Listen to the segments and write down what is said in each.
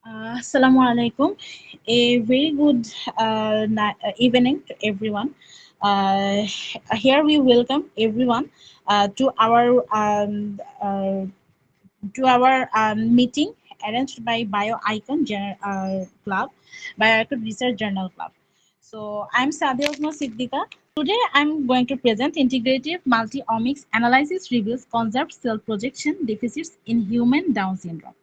Assalamu alaikum. A very good evening to everyone. Uh, Here we welcome everyone to our meeting arranged by Club, BioIcon Research Journal Club. So I'm Sadia Osma Siddiqa. Today I'm going to present integrative multi-omics analysis reveals conserved cell projection deficits in human Down syndrome.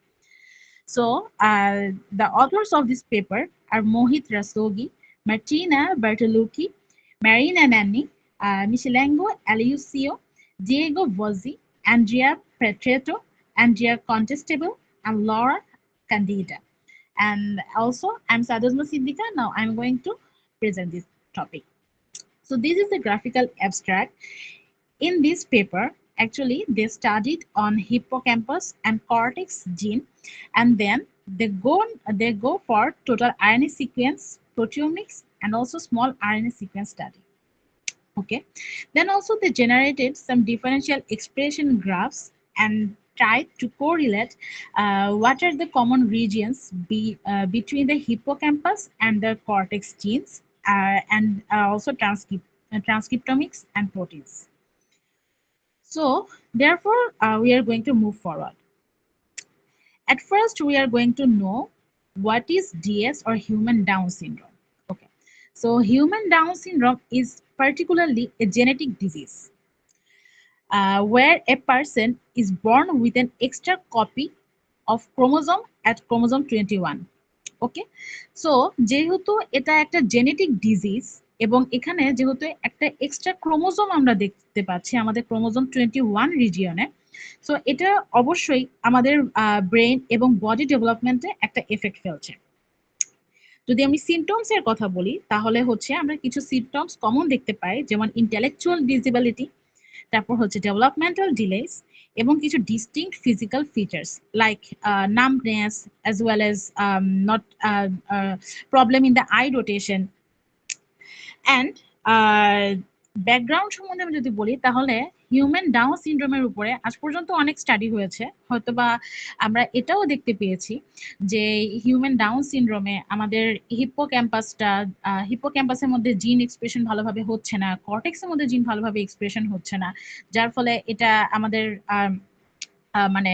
So, the authors of this paper are Mohit Rastogi, Martina Bertolucci, Marina Nanni, Michelengo Aliusio, Diego Vozzi, Andrea Petretto, Andrea Contestable, and Laura Candida. And also, I'm Sadozma Siddika. Now, I'm going to present this topic. So, this is the graphical abstract. In this paper, actually, they studied on hippocampus and cortex gene, and then they go for total RNA sequence, proteomics, and also small RNA sequence study. Okay, then also they generated some differential expression graphs and tried to correlate what are the common regions between the hippocampus and the cortex genes, and also transcriptomics and proteins. So, therefore, we are going to move forward. At first, we are going to know what is DS or human Down syndrome. Okay, so human Down syndrome is particularly a genetic disease where a person is born with an extra copy of chromosome at chromosome 21. Okay, so যেহেতু এটা একটা genetic disease এবং এখানে যেহেতু একটা extra chromosome আমরা দেখতে পাচ্ছি আমাদের ক্রোমোজোম 21 রিজিয়নে, সো এটা অবশ্যই আমাদের ব্রেন এবং বডি ডেভেলপমেন্টে একটা এফেক্ট ফেলছে। যদি আমি সিমটমস এর কথা বলি তাহলে হচ্ছে আমরা কিছু সিমটমস কমন দেখতে পাই, যেমন ইন্টেলেকচুয়াল ডিসেবিলিটি, তারপর হচ্ছে ডেভেলপমেন্টাল ডিলেস এবং কিছু distinct physical features like numbness as well as not problem in the eye rotation and background সম্বন্ধে আমি যদি বলি তাহলে হিউম্যান ডাউন সিনড্রোমের উপরে আজ পর্যন্ত অনেক স্টাডি হয়েছে, হয়তোবা আমরা এটাও দেখতে পেয়েছি যে হিউম্যান ডাউন সিনড্রোমে আমাদের হিপ্পোক্যাম্পাসের মধ্যে জিন এক্সপ্রেশন ভালোভাবে হচ্ছে না, কর্টেক্সের মধ্যে জিন ভালোভাবে এক্সপ্রেশন হচ্ছে না, যার ফলে এটা আমাদের মানে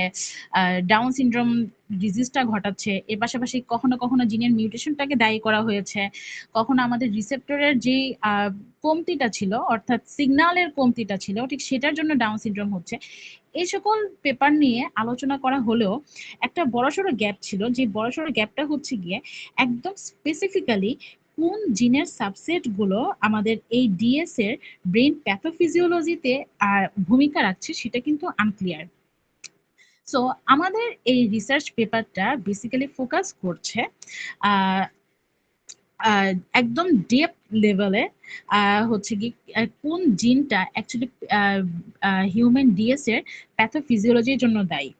ডাউন সিনড্রোম ডিজিজটা ঘটাচ্ছে। এর পাশাপাশি কখনো কখনো জিনের মিউটেশনটাকে দায়ী করা হয়েছে, কখনো আমাদের রিসেপ্টরের যে কমতিটা ছিল অর্থাৎ সিগন্যালের কমতিটা ছিল ঠিক সেটার জন্য ডাউন সিনড্রোম হচ্ছে। এই সকল পেপার নিয়ে আলোচনা করা হলেও একটা বড়সড় গ্যাপ ছিল, যে বড়সড় গ্যাপটা হচ্ছে গিয়ে একদম স্পেসিফিক্যালি কোন জিনের সাবসেটগুলো আমাদের এই ডিএস এর ব্রেন প্যাথোফিজিওলজিতে ভূমিকা রাখছে সেটা কিন্তু আনক্লিয়ার। সো আমাদের এই রিসার্চ পেপারটা বেসিক্যালি ফোকাস করছে একদম ডেপ লেভেলে হচ্ছে কি কোন জিনটা অ্যাকচুয়ালি হিউম্যান ডিএস এর প্যাথোফিজিওলজির জন্য দায়ী।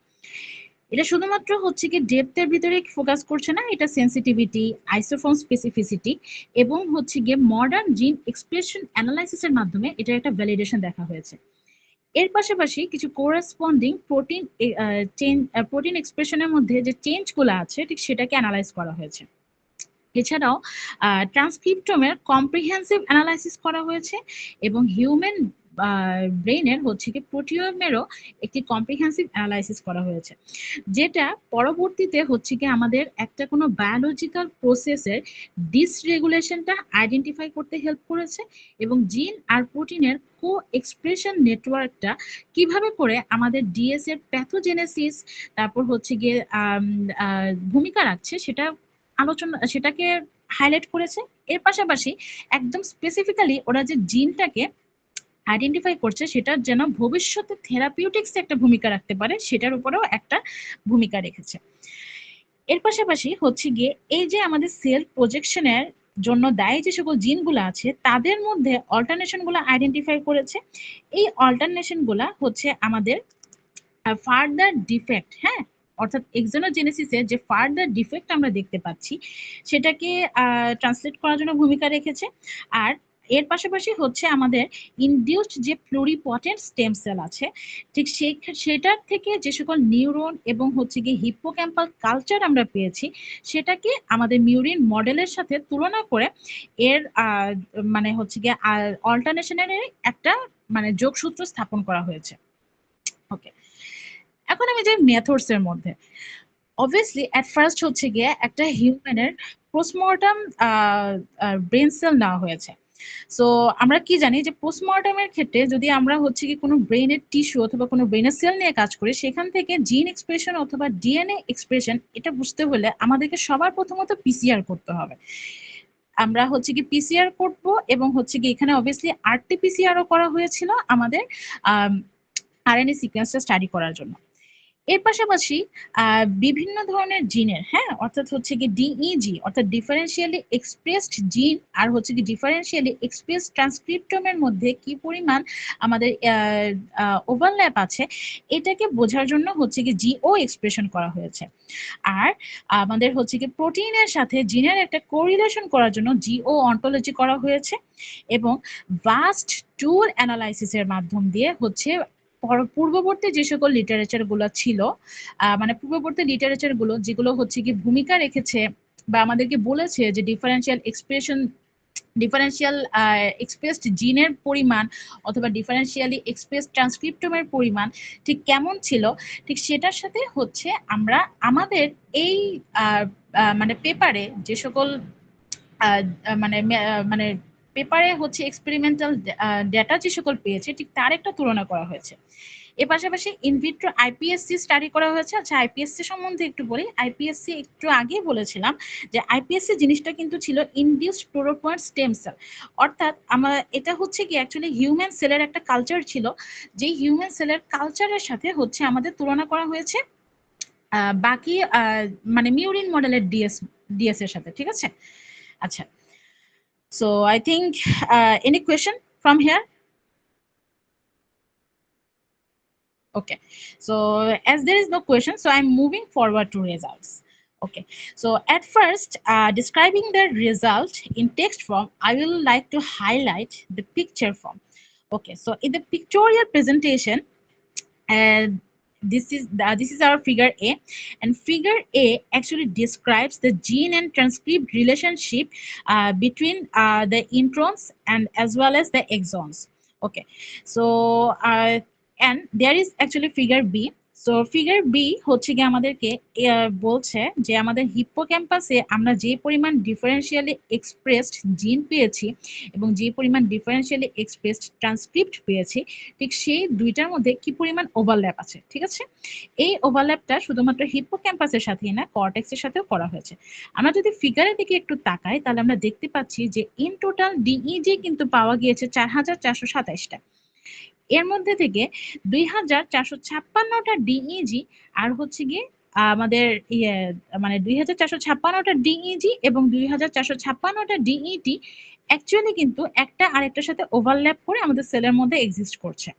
এটা শুধুমাত্র হচ্ছে কি ডেপথের ভিতরে ফোকাস করছে না, এটা সেন্সিটিভিটি, আইসোফোন স্পেসিফিসিটি এবং হচ্ছে গিয়ে মডার্ন জিন এক্সপ্রেশন অ্যানালাইসিসের মাধ্যমে এটা একটা ভ্যালিডেশন দেখা হয়েছে। এর পাশাপাশি কিছু কোরেসপন্ডিং প্রোটিন এক্সপ্রেশনের মধ্যে যে চেঞ্জগুলো আছে ঠিক সেটাকে অ্যানালাইজ করা হয়েছে। এছাড়াও ট্রান্সক্রিপ্টোমের কম্প্রিহেন্সিভ অ্যানালাইসিস করা হয়েছে এবং হিউম্যান ব্রেনের হচ্ছে কি প্রোটিওমেরও একটি কম্প্রিহেন্সিভ অ্যানালাইসিস করা হয়েছে, যেটা পরবর্তীতে হচ্ছে কি আমাদের একটা কোনো বায়োলজিক্যাল প্রসেসের ডিসরেগুলেশনটা আইডেন্টিফাই করতে হেল্প করেছে এবং জিন আর প্রোটিনের কো এক্সপ্রেশন নেটওয়ার্কটা কিভাবে করে আমাদের ডিএস এর প্যাথোজেনেসিস তারপর হচ্ছে গিয়ে ভূমিকা রাখছে সেটাকে হাইলাইট করেছে। এর পাশাপাশি একদম স্পেসিফিক্যালি ওরা যে জিনটাকে আইডেন্টিফাই করছে সেটার যেন ভবিষ্যতে থেরাপিউটিক্স একটা ভূমিকা রাখতে পারে সেটার উপরেও একটা ভূমিকা রেখেছে। এর পাশাপাশি হচ্ছে গিয়ে এই যে আমাদের সেল প্রজেকশনের জন্য দায়ী যে সকল জিনগুলো আছে তাদের মধ্যে অল্টারনেশনগুলো আইডেন্টিফাই করেছে। এই অল্টারনেশনগুলো হচ্ছে আমাদের ফার্দার ডিফেক্ট, হ্যাঁ, অর্থাৎ এক্সোনোজেনেসিসে যে ফার্দার ডিফেক্ট আমরা দেখতে পাচ্ছি সেটাকে ট্রান্সলেট করার জন্য ভূমিকা রেখেছে। আর এর পাশাপাশি হচ্ছে আমাদের ইনডিউসড যে প্লুরিপটেন্ট স্টেম সেল আছে, ঠিক সেটার থেকে যে সকল নিউরন এবং হচ্ছে গিয়ে হিপ্পোক্যাম্পাল কালচার আমরা পেয়েছি, সেটাকে আমাদের মিউরিন মডেলের সাথে তুলনা করে এর মানে হচ্ছে গিয়ে অল্টারনেশনের একটা মানে যোগসূত্র স্থাপন করা হয়েছে। ওকে, এখন আমি যাই মেথডস এর মধ্যে। অবভিয়াসলি এট ফার্স্ট হচ্ছে গিয়ে একটা হিউম্যানের পোস্টমর্টম ব্রেন সেল নেওয়া হয়েছে। সো আমরা কি জানি যে পোস্টমর্টমের ক্ষেত্রে যদি আমরা হচ্ছে কি কোনো ব্রেনের টিস্যু অথবা কোনো ব্রেনের সেল নিয়ে কাজ করি, সেখান থেকে জিন এক্সপ্রেশন অথবা ডিএনএ এক্সপ্রেশন এটা বুঝতে হলে আমাদেরকে সবার প্রথমত পিসিআর করতে হবে। আমরা হচ্ছে কি পিসিআর করব এবং হচ্ছে কি এখানে অবভিয়াসলি আরটি-পিসিআরও করা হয়েছিল আমাদের আরএনএ সিকোয়েন্সটা স্টাডি করার জন্য। এর পাশাপাশি বিভিন্ন ধরনের জিনের, হ্যাঁ, অর্থাৎ হচ্ছে কি ডিইজি অর্থাৎ ডিফারেন্সিয়ালি এক্সপ্রেসড জিন আর হচ্ছে কি ডিফারেন্সিয়ালি এক্সপ্রেসড ট্রান্সক্রিপ্টমের মধ্যে কি পরিমাণ আমাদের ওভারল্যাপ আছে, এটাকে বোঝার জন্য হচ্ছে কি জিও এক্সপ্রেশন করা হয়েছে। আর আমাদের হচ্ছে কি প্রোটিনের সাথে জিনের একটা কোরিলেশন করার জন্য জিও অন্টোলজি করা হয়েছে এবং ভাস্ট টুল অ্যানালাইসিসের মাধ্যম দিয়ে হচ্ছে পূর্ববর্তী যে সকল লিটারেচার গুলো ছিল, মানে পূর্ববর্তী লিটারেচার গুলো যেগুলো হচ্ছে কি ভূমিকা রেখেছে বা আমাদেরকে বলেছে যে ডিফারেন্সিয়াল এক্সপ্রেসড জিনের পরিমাণ অথবা ডিফারেন্সিয়ালি এক্সপ্রেস ট্রান্সক্রিপ্টমের পরিমাণ ঠিক কেমন ছিল, ঠিক সেটার সাথে হচ্ছে আমরা আমাদের এই মানে পেপারে যে সকল মানে মানে পেপারে হচ্ছে এক্সপেরিমেন্টাল ডেটা যে সকল পেয়েছে, ঠিক তার একটা তুলনা করা হয়েছে। এর পাশাপাশি ইনভিট্রো আইপিএসসি স্টাডি করা হয়েছে। আচ্ছা, আইপিএসসি সম্বন্ধে একটু বলি। আইপিএসসি একটু আগেই বলেছিলাম যে আইপিএসসি জিনিসটা কিন্তু ছিল ইনডিউসড প্লুরিপয়েন্ট স্টেম সেল, অর্থাৎ এটা হচ্ছে কি অ্যাকচুয়ালি হিউম্যান সেলের একটা কালচার ছিল, যে হিউম্যান সেলের কালচারের সাথে হচ্ছে আমাদের তুলনা করা হয়েছে বাকি মানে মিউরিন মডেলের ডিএস এর সাথে, ঠিক আছে? আচ্ছা, so I think any question from here? Okay, so as there is no question, so I'm moving forward to results. Okay, so at first, describing the result in text form, I will like to highlight the picture form. Okay, so in the pictorial presentation, and this is our figure A, and figure A actually describes the gene and transcript relationship between the introns and as well as the exons. Okay, so and there is actually figure B. So figure B হচ্ছে কি আমাদেরকে বলছে যে আমাদের হিপ্পোক্যাম্পাসে আমরা যে পরিমাণ ডিফারেন্সিয়ালি expressed জিন পেয়েছি এবং যে পরিমাণ ডিফারেন্সিয়ালি এক্সপ্রেসড ট্রান্সক্রিপ্ট পেয়েছি, ঠিক সেই দুইটার মধ্যে কি পরিমাণ ওভারল্যাপ আছে, ঠিক আছে? এই ওভারল্যাপটা শুধুমাত্র হিপ্পোক্যাম্পাসের সাথেই না, কর্টেক্সের সাথেও করা হয়েছে। আমরা যদি ফিগারের দিকে একটু তাকাই, তাহলে আমরা দেখতে পাচ্ছি যে ইন টোটাল ডিইজি কিন্তু পাওয়া গিয়েছে ৪,৪২৭টা। এর মধ্যে থেকে ২,৪৫৬টা ডিইজি আর হচ্ছে গিয়ে আমাদের মানে ২,৪৫৬টা ডিইজি এবং ২,৪৫৬টা ডিইটি অ্যাকচুয়ালি কিন্তু একটা আরেকটার সাথে ওভারল্যাপ করে আমাদের সেলের মধ্যে এক্সিস্ট করছে।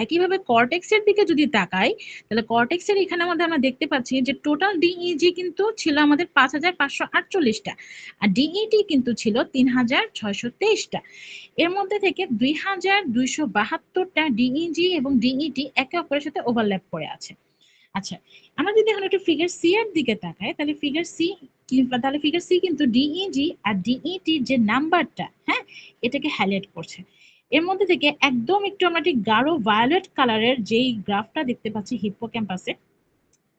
একইভাবে কর্টেক্সের দিকে যদি তাকাই, তাহলে কর্টেক্সের এখানে মধ্যে আমরা দেখতে পাচ্ছি যে টোটাল ডিইজি কিন্তু ছিল আমাদের ৫,৫৪৮টা আর ডিইটি কিন্তু ছিল ৩,৬২৩টা। এর মধ্যে থেকে ২,২৭২টা ডিইজি এবং ডিইটি একে অপরের সাথে ওভারল্যাপ করে আছে। আচ্ছা, আমরা যদি এখন একটু ফিগার সি এর দিকে তাকাই, তাহলে ফিগার সি কিন্তু ডিইজি আর ডিইটি যে নাম্বারটা, হ্যাঁ, এটাকে হাইলাইট করছে। এর মধ্যে থেকে একদম একটু আমরা ঠিক গাঢ় ভায়োলেট কালারের যেই গ্রাফটা দেখতে পাচ্ছি হিপ্পোক্যাম্পাসে,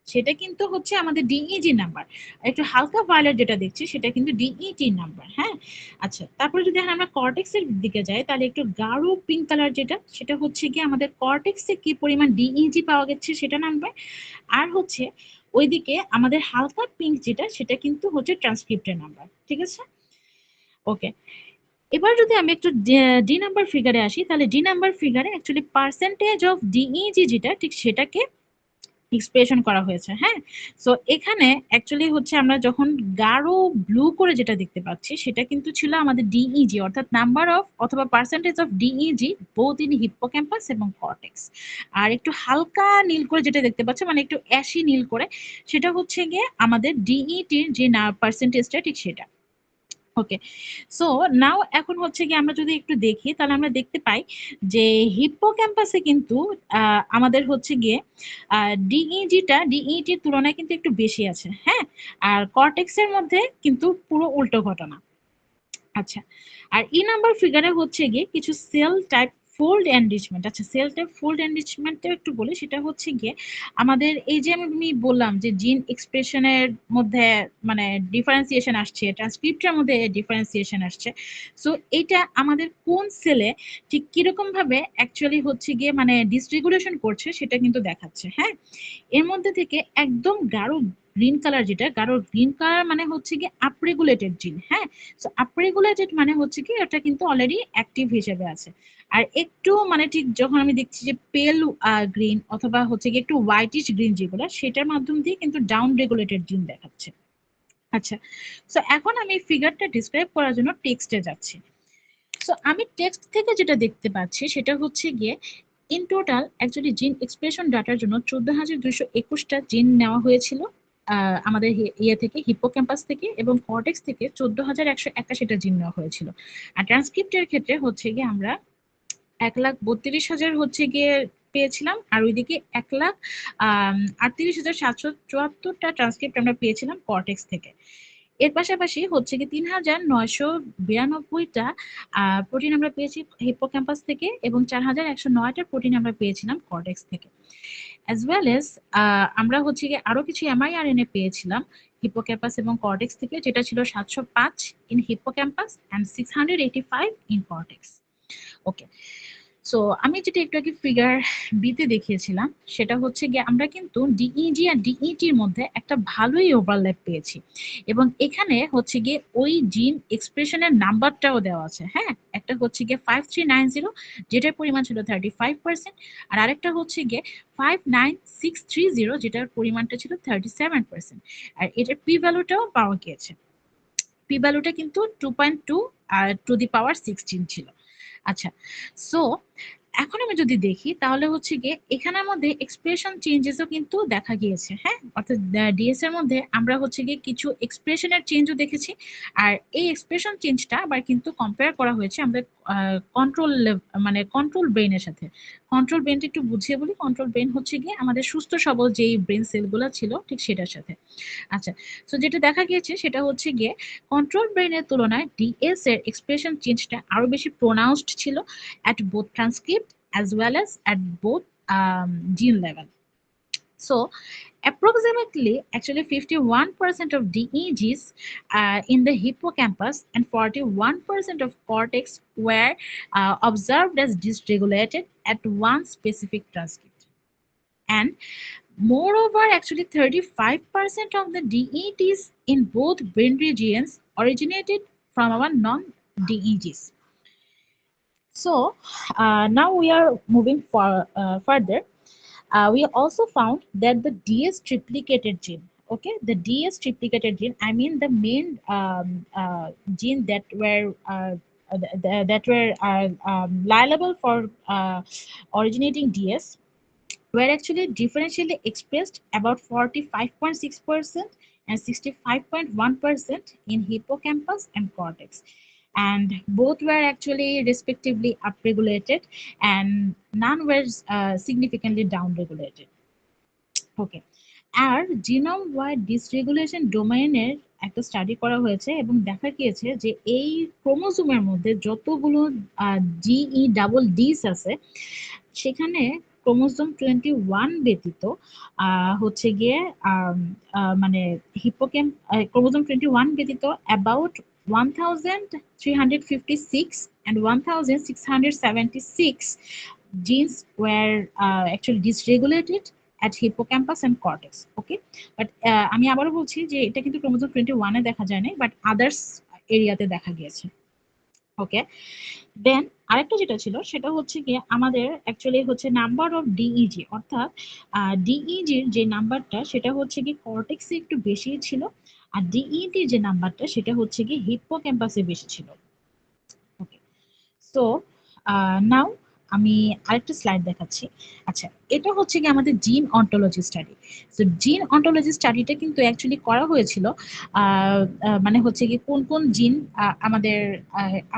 সেটা কিন্তু হচ্ছে আমাদের ডিইজি নাম্বার। আর একটু হালকা ভায়োলেট যেটা দেখছি সেটা কিন্তু ডিইটি নাম্বার, হ্যাঁ? আচ্ছা, তারপরে যদি আমরা কর্টেক্সের দিকে যাই, তাহলে একটু গাঢ় পিঙ্ক কালার যেটা, সেটা হচ্ছে কি আমাদের কর্টেক্সে কি পরিমাণ ডিইজি পাওয়া গেছে সেটা নাম্বার। আর হচ্ছে ওইদিকে আমাদের হালকা পিঙ্ক যেটা, সেটা কিন্তু হচ্ছে ট্রান্সক্রিপ্টের নাম্বার, ঠিক আছে? ওকে, এবার যদি আমি একটু ডি নাম্বার ফিগারে আসি, তাহলে ডি নাম্বার ফিগারে অ্যাকচুয়ালি পার্সেন্টেজ অফ ডিইজি যেটা, ঠিক সেটাকে এক্সপ্রেশন করা হয়েছে, হ্যাঁ? সো এখানে অ্যাকচুয়ালি হচ্ছে আমরা যখন গাঢ় ব্লু করে যেটা দেখতে পাচ্ছি, সেটা কিন্তু ছিল আমাদের ডিইজি অর্থাৎ নাম্বার অফ অথবা percentage of DEG both in hippocampus এবং কর্টেক্স। আর একটু হালকা নীল করে যেটা দেখতে পাচ্ছি, মানে একটু অ্যাশি নীল করে, সেটা হচ্ছে গিয়ে আমাদের ডিইটির যে পার্সেন্টেজটা, ঠিক সেটা। ওকে, সো নাও এখন হচ্ছে গিয়ে আমরা যদি একটু দেখি তাহলে আমরা দেখতে পাই যে হিপ্পোক্যাম্পাসে কিন্তু আমাদের হচ্ছে গিয়ে ডিইটির তুলনায় কিন্তু একটু বেশি আছে, হ্যাঁ। আর কর্টেক্সের মধ্যে কিন্তু পুরো উল্টো ঘটনা। আচ্ছা, আর নাম্বার ফিগারে হচ্ছে গিয়ে কিছু সেল টাইপ ফোল্ড এনরিচমেন্ট। আচ্ছা, সেল টাইপ ফোল্ড এনরিচমেন্টটা একটু বলি, সেটা হচ্ছে গিয়ে আমাদের এই যে আমি বললাম যে জিন এক্সপ্রেশনের মধ্যে মানে ডিফারেন্সিয়েশন আসছে, ট্রান্সক্রিপ্টের মধ্যে ডিফারেন্সিয়েশন আসছে। সো এটা আমাদের কোন সেলে ঠিক কিরকম ভাবে অ্যাকচুয়ালি হচ্ছে গিয়ে মানে ডিসরেগুলেশন করছে সেটা কিন্তু দেখাচ্ছে, হ্যাঁ। এর মধ্যে থেকে একদম গাঢ় গ্রিন কালার, যেটা গাঢ় গ্রিন কালার মানে হচ্ছে গিয়ে আপরেগুলেটেড জিন, হ্যাঁ। সো আপরেগুলেটেড মানে হচ্ছে কি এটা কিন্তু অলরেডি অ্যাক্টিভ হিসেবে আছে। আর একটু মানে ঠিক যখন আমি দেখছি যে পেল গ্রিন অথবা হচ্ছে গিয়ে একটু হোয়াইটিশ গ্রিন যেগুলো, সেটার মাধ্যম দিয়ে কিন্তু ডাউন রেগুলেটেড জিন দেখাচ্ছে। আচ্ছা, সো এখন আমি ফিগারটা ডিসক্রাইব করার জন্য টেক্সটে যাচ্ছি। সো আমি টেক্সট থেকে যেটা দেখতে পাচ্ছি সেটা হচ্ছে গিয়ে ইন টোটাল অ্যাকচুয়ালি জিন এক্সপ্রেশন ডাটার জন্য 14,221টা জিন নেওয়া হয়েছিল আমাদের ইয়ে থেকে, হিপ্পোক্যাম্পাস থেকে, এবং কর্টেক্স থেকে 14,181টা জিন নেওয়া হয়েছিল। আর ট্রান্সক্রিপ্টের ক্ষেত্রে হচ্ছে গিয়ে আমরা 1,32,000 হচ্ছে গিয়ে পেয়েছিলাম, আর ওইদিকে 1,38,774টা ট্রান্সক্রিপ্ট আমরা পেয়েছিলাম কর্টেক্স থেকে। এর পাশাপাশি হচ্ছে কি 3,992টা প্রোটিন আমরা পেয়েছি হিপ্পোক্যাম্পাস থেকে, এবং 4,109টা প্রোটিন আমরা পেয়েছিলাম কর্টেক্স থেকে। অ্যাজ ওয়েল এস আমরা হচ্ছে কি আরো কিছু এমআইআরএনএ পেয়েছিলাম হিপ্পোক্যাম্পাস এবং কর্টেক্স থেকে, যেটা ছিল 705 in hippocampus and 685 in cortex. Okay, so আমি যেটা একটু আগে ফিগার বিতে দেখিয়েছিলাম সেটা হচ্ছে গিয়ে আমরা কিন্তু ডিইজি আর ডিইটির মধ্যে একটা ভালোই ওভারল্যাপ পেয়েছি, এবং এখানে হচ্ছে গিয়ে ওই জিন এক্সপ্রেশনের নাম্বারটাও দেওয়া আছে, হ্যাঁ। একটা হচ্ছে গিয়ে 5390, যেটার পরিমাণ ছিল 35%, আর আরেকটা হচ্ছে গিয়ে 59630, যেটার পরিমাণটা ছিল 37%। আর এটার পি ভ্যালুটাও পাওয়া গিয়েছে, পি ভ্যালুটা কিন্তু 2.2 আর টু দি পাওয়ার 16 ছিল। আচ্ছা, সো এখন আমি যদি দেখি তাহলে হচ্ছে গিয়ে এখানের মধ্যে এক্সপ্রেশন চেঞ্জেসও কিন্তু দেখা গিয়েছে, হ্যাঁ। অর্থাৎ ডিএস এর মধ্যে আমরা হচ্ছে গিয়ে কিছু এক্সপ্রেশনের চেঞ্জও দেখেছি। আর এই এক্সপ্রেশন চেঞ্জটা আবার কিন্তু কম্পেয়ার করা হয়েছে আমাদের কন্ট্রোল মানে কন্ট্রোল ব্রেনের সাথে। কন্ট্রোল ব্রেনটা একটু বুঝিয়ে বলি, কন্ট্রোল ব্রেন হচ্ছে গিয়ে আমাদের সুস্থ সবল যেই ব্রেন সেলগুলো ছিল ঠিক সেটার সাথে। আচ্ছা, সো যেটা দেখা গিয়েছে সেটা হচ্ছে গিয়ে কন্ট্রোল ব্রেনের তুলনায় ডিএস এর এক্সপ্রেশন চেঞ্জটা আরো বেশি প্রোনাউন্সড ছিল at both transcript as well as at both gene level. So approximately actually 51% of DEGs in the hippocampus and 41% of cortex were observed as dysregulated at one specific transcript. And moreover, actually 35% of the DETs in both brain regions originated from our non-DEGs. So now we are moving further. We also found that the DS triplicated gene, okay, the DS triplicated gene, I mean the main gene that were liable for originating DS were actually differentially expressed about 45.6% and 65.1% in hippocampus and cortex, and both were actually respectively upregulated and none were significantly downregulated. Okay, আর genome wide dysregulation ডোমেইনের একটা study করা হয়েছে এবং দেখা গিয়েছে যে এই ক্রোমোজোমের মধ্যে যতগুলো জিই ডাবল ডিস আছে সেখানে ক্রোমোজোম 21 ব্যতীত হচ্ছে গিয়ে মানে হিপোক্যাম্প ক্রোমোজোম 21 ব্যতীত about 1356 and 1676 genes were actually dysregulated at hippocampus and cortex. Okay, but আমি আবারও বলছি যে এটা কিন্তু ক্রোমোজোম 21 এ দেখা যায় না, বাট আদার্স এরিয়াতে দেখা গিয়েছে। ওকে, দেন আরেকটা যেটা ছিল সেটা হচ্ছে কি আমাদের অ্যাকচুয়ালি হচ্ছে নাম্বার অফ ডিইজি, অর্থাৎ ডিইজির যে নাম্বারটা সেটা হচ্ছে কি কর্টেক্সে একটু বেশি ছিল, আর ডিইটি যে নাম্বারটা সেটা হচ্ছে কি হিপ্পোক্যাম্পাসে বেশি ছিল। ওকে, সো নাও আমি আরেকটা স্লাইড দেখাচ্ছি। আচ্ছা, এটা হচ্ছে কি আমাদের জিন অন্টোলজি স্টাডি। তো জিন অন্টোলজি স্টাডিটা কিন্তু অ্যাকচুয়ালি করা হয়েছিল মানে হচ্ছে কি কোন কোন জিন আমাদের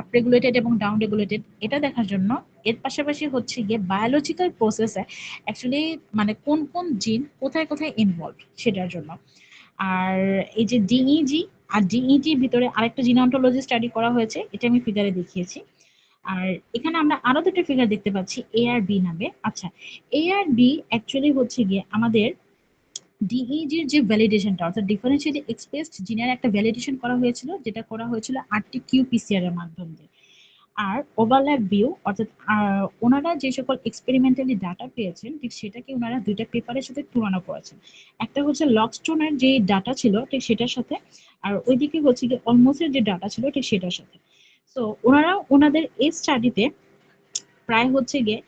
আপ রেগুলেটেড এবং ডাউন রেগুলেটেড এটা দেখার জন্য। এর পাশাপাশি হচ্ছে গিয়ে বায়োলজিক্যাল প্রসেসে অ্যাকচুয়ালি মানে কোন কোন জিন কোথায় কোথায় ইনভলভ সেটার জন্য। আর এই যে ডিইজি আর ডিইজির ভিতরে আরেকটা জিন অন্টোলজি স্টাডি করা হয়েছে, এটা আমি ফিগারে দেখিয়েছি। আর এখানে আমরা আরো দুটো ফিগার দেখতে পাচ্ছি এ আর বি নামে। আচ্ছা, এ আর বি অ্যাকচুয়ালি হচ্ছে গিয়ে আমাদের ডিইজির যে ভ্যালিডেশনটা অর্থাৎ ডিফারেন্সিয়ালি এক্সপ্রেসড জিনের একটা ভ্যালিডেশন করা হয়েছিল, যেটা করা হয়েছিল আরটিকিউ পিসিআর এর মাধ্যমে। আর ওভারল্যাপ ভিউ অর্থাৎ ওনারা যে সকল এক্সপেরিমেন্টালি ডাটা পেয়েছেন ঠিক সেটাকে ওনারা দুইটা পেপারের সাথে তুলনা করেছেন। একটা হচ্ছে লকস্টোনের যে ডাটা ছিল ঠিক সেটার সাথে, আর ওইদিকে হচ্ছে কি অলমোস্টের যে ডাটা ছিল ঠিক সেটার সাথে। তো ওনারা ওনাদের এই স্টাডিতে প্রায় হচ্ছে গিয়ে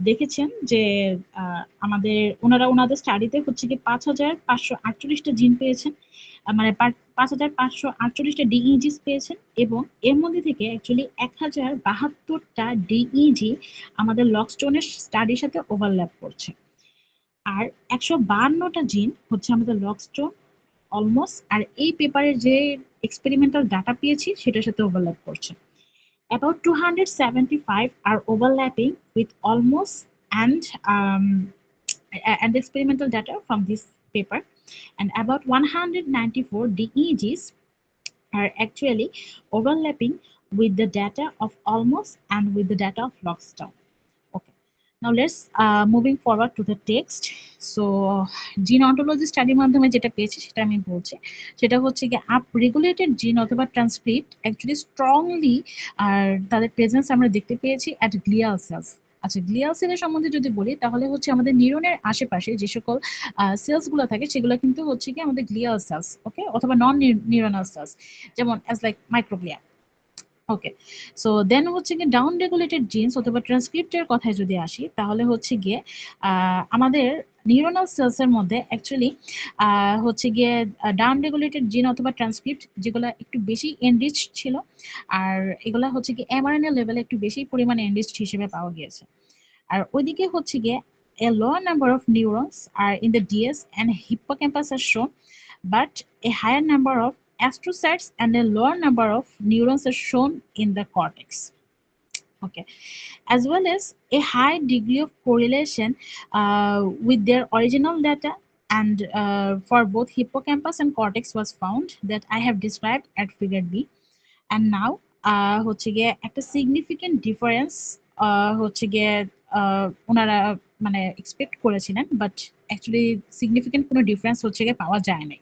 দেখেছেন যে আমাদের ওনারা ওনাদের স্টাডিতে হচ্ছে গিয়ে 5,548টা জিন পেয়েছেন, মানে 5,548টা ডিইজিস পেয়েছেন, এবং এর মধ্যে থেকে অ্যাকচুয়ালি 1,072টা ডিইজি আমাদের লকস্টোনের স্টাডির সাথে ওভারল্যাপ করছে। আর 152টা জিন হচ্ছে আমাদের লকস্টোন অলমোস্ট আর এই পেপারের যে এক্সপেরিমেন্টাল ডাটা পেয়েছি সেটার সাথে ওভারল্যাপ করছে। About 275 are overlapping with almost and experimental data from this paper, and about 194 DEGs are actually overlapping with the data of almost and with the data of Lockstone. Okay. Now let's moving forward to the text. So জিন ontology স্টাডির মাধ্যমে যেটা পেয়েছি সেটা আমি বলছি। সেটা হচ্ছে কি আপ রেগুলেটেড জিন অথবা ট্রান্সক্রিপ্ট অ্যাকচুয়ালি স্ট্রংলি আর তাদের প্রেজেন্স আমরা দেখতে পেয়েছি অ্যাট গ্লিয়াল সেলস। আচ্ছা, গ্লিয়াল সেলের সম্বন্ধে যদি বলি তাহলে হচ্ছে আমাদের নিউরনের আশেপাশে যে সকল সেলস গুলো থাকে সেগুলো কিন্তু হচ্ছে কি আমাদের গ্লিয়াল সেলস, ওকে, অথবা নন নিউরনাল সেলস, যেমন অ্যাজ লাইক মাইক্রোগ্লিয়া। ওকে, সো দেন হচ্ছে গিয়ে ডাউন রেগুলেটেড জিনস অথবা ট্রান্সক্রিপ্টের কথায় যদি আসি তাহলে হচ্ছে গিয়ে আমাদের নিউরনাল সেলস এর মধ্যে অ্যাকচুয়ালি হচ্ছে গিয়ে ডাউন রেগুলেটেড জিন অথবা ট্রান্সক্রিপ্ট যেগুলো একটু বেশি এনরিচ ছিল, আর এগুলা হচ্ছে কি এমআরএনএ লেভেলে একটু বেশি পরিমাণে এনরিচ হিসেবে পাওয়া গিয়েছে। আর ওইদিকে হচ্ছে গিয়ে a lower number of neurons are in the DS and hippocampus are shown, but a higher number of astrocytes and a lower number of neurons are shown in the cortex. Okay, as well as a high degree of correlation with their original data, and for both hippocampus and cortex was found that I have described at figure B. And now হচ্ছে গিয়ে একটা significant difference হচ্ছে গিয়ে ওনারা মানে expect করেছিলেন, but actually significant কোনো difference হচ্ছে গিয়ে পাওয়া যায় নাই।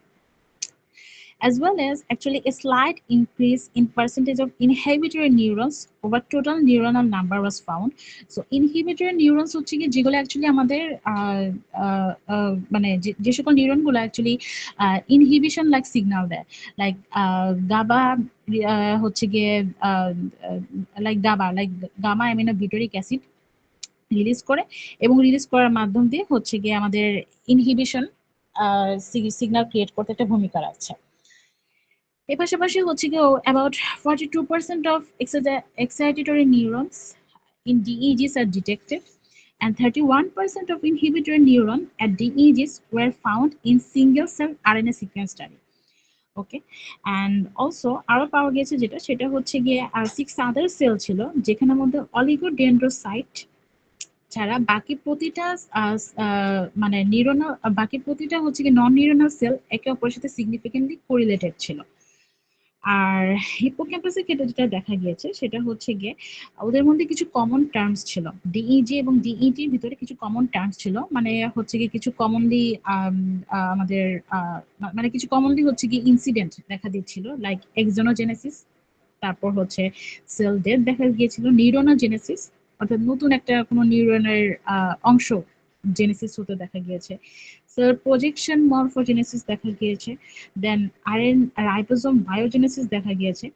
As well as actually a slight increase in percentage of inhibitory neurons over total neuronal number was found. So inhibitory neurons হচ্ছে কি যেগুলো অ্যাকচুয়ালি আমাদের মানে যে সকল নিউরন গুলো অ্যাকচুয়ালি ইনহিবিশন লাইক সিগন্যাল দেয়, লাইক গাবা হচ্ছে গিয়ে লাইক গামা অ্যামিনোবিউটারিক অ্যাসিড রিলিজ করে, এবং রিলিজ করার মাধ্যম দিয়ে হচ্ছে গিয়ে আমাদের ইনহিবিশন সিগন্যাল ক্রিয়েট করতে একটা ভূমিকা রাখছে। এর পাশাপাশি হচ্ছে গিয়ে about 42% of excitatory neurons in DEGs are detected, and 31% of inhibitory neuron at DEGs were found in single cell RNA sequence study. Okay, and also আরো পাওয়া গেছে যেটা সেটা হচ্ছে গিয়ে 6 আদার সেল ছিল যেখানের মধ্যে অলিগোডেন্ড্রোসাইট ছাড়া বাকি প্রতিটা মানে নিউরনাল বাকি প্রতিটা হচ্ছে কি নন নিউরনাল সেল একে অপরের সাথে সিগনিফিকেন্টলি কোরিলেটেড ছিল। আর হিপোক্যাম্পাসের ক্ষেত্রে যেটা দেখা গিয়েছে সেটা হচ্ছে গিয়ে ওদের মধ্যে কিছু কমন টার্মস ছিল, ডিইজি এবং ডিইটির ভিতরে কিছু কমন টার্মস ছিল, মানে হচ্ছে গিয়ে কিছু কমনলি আমাদের মানে কিছু কমনলি হচ্ছে গিয়ে ইনসিডেন্ট দেখা দিচ্ছিল, লাইক এক্সোনোজেনেসিস, তারপর হচ্ছে সেল ডেথ দেখা গিয়েছিল, নিউরোনোজেনেসিস অর্থাৎ নতুন একটা কোনো নিউরনের অংশ জেনেসিস হতে দেখা গিয়েছে, সেল প্রজেকশন মরফোজেনেসিস দেখা গিয়েছে, দেন আরএন রাইবোসোম বায়োজেনেসিস দেখা গিয়েছে,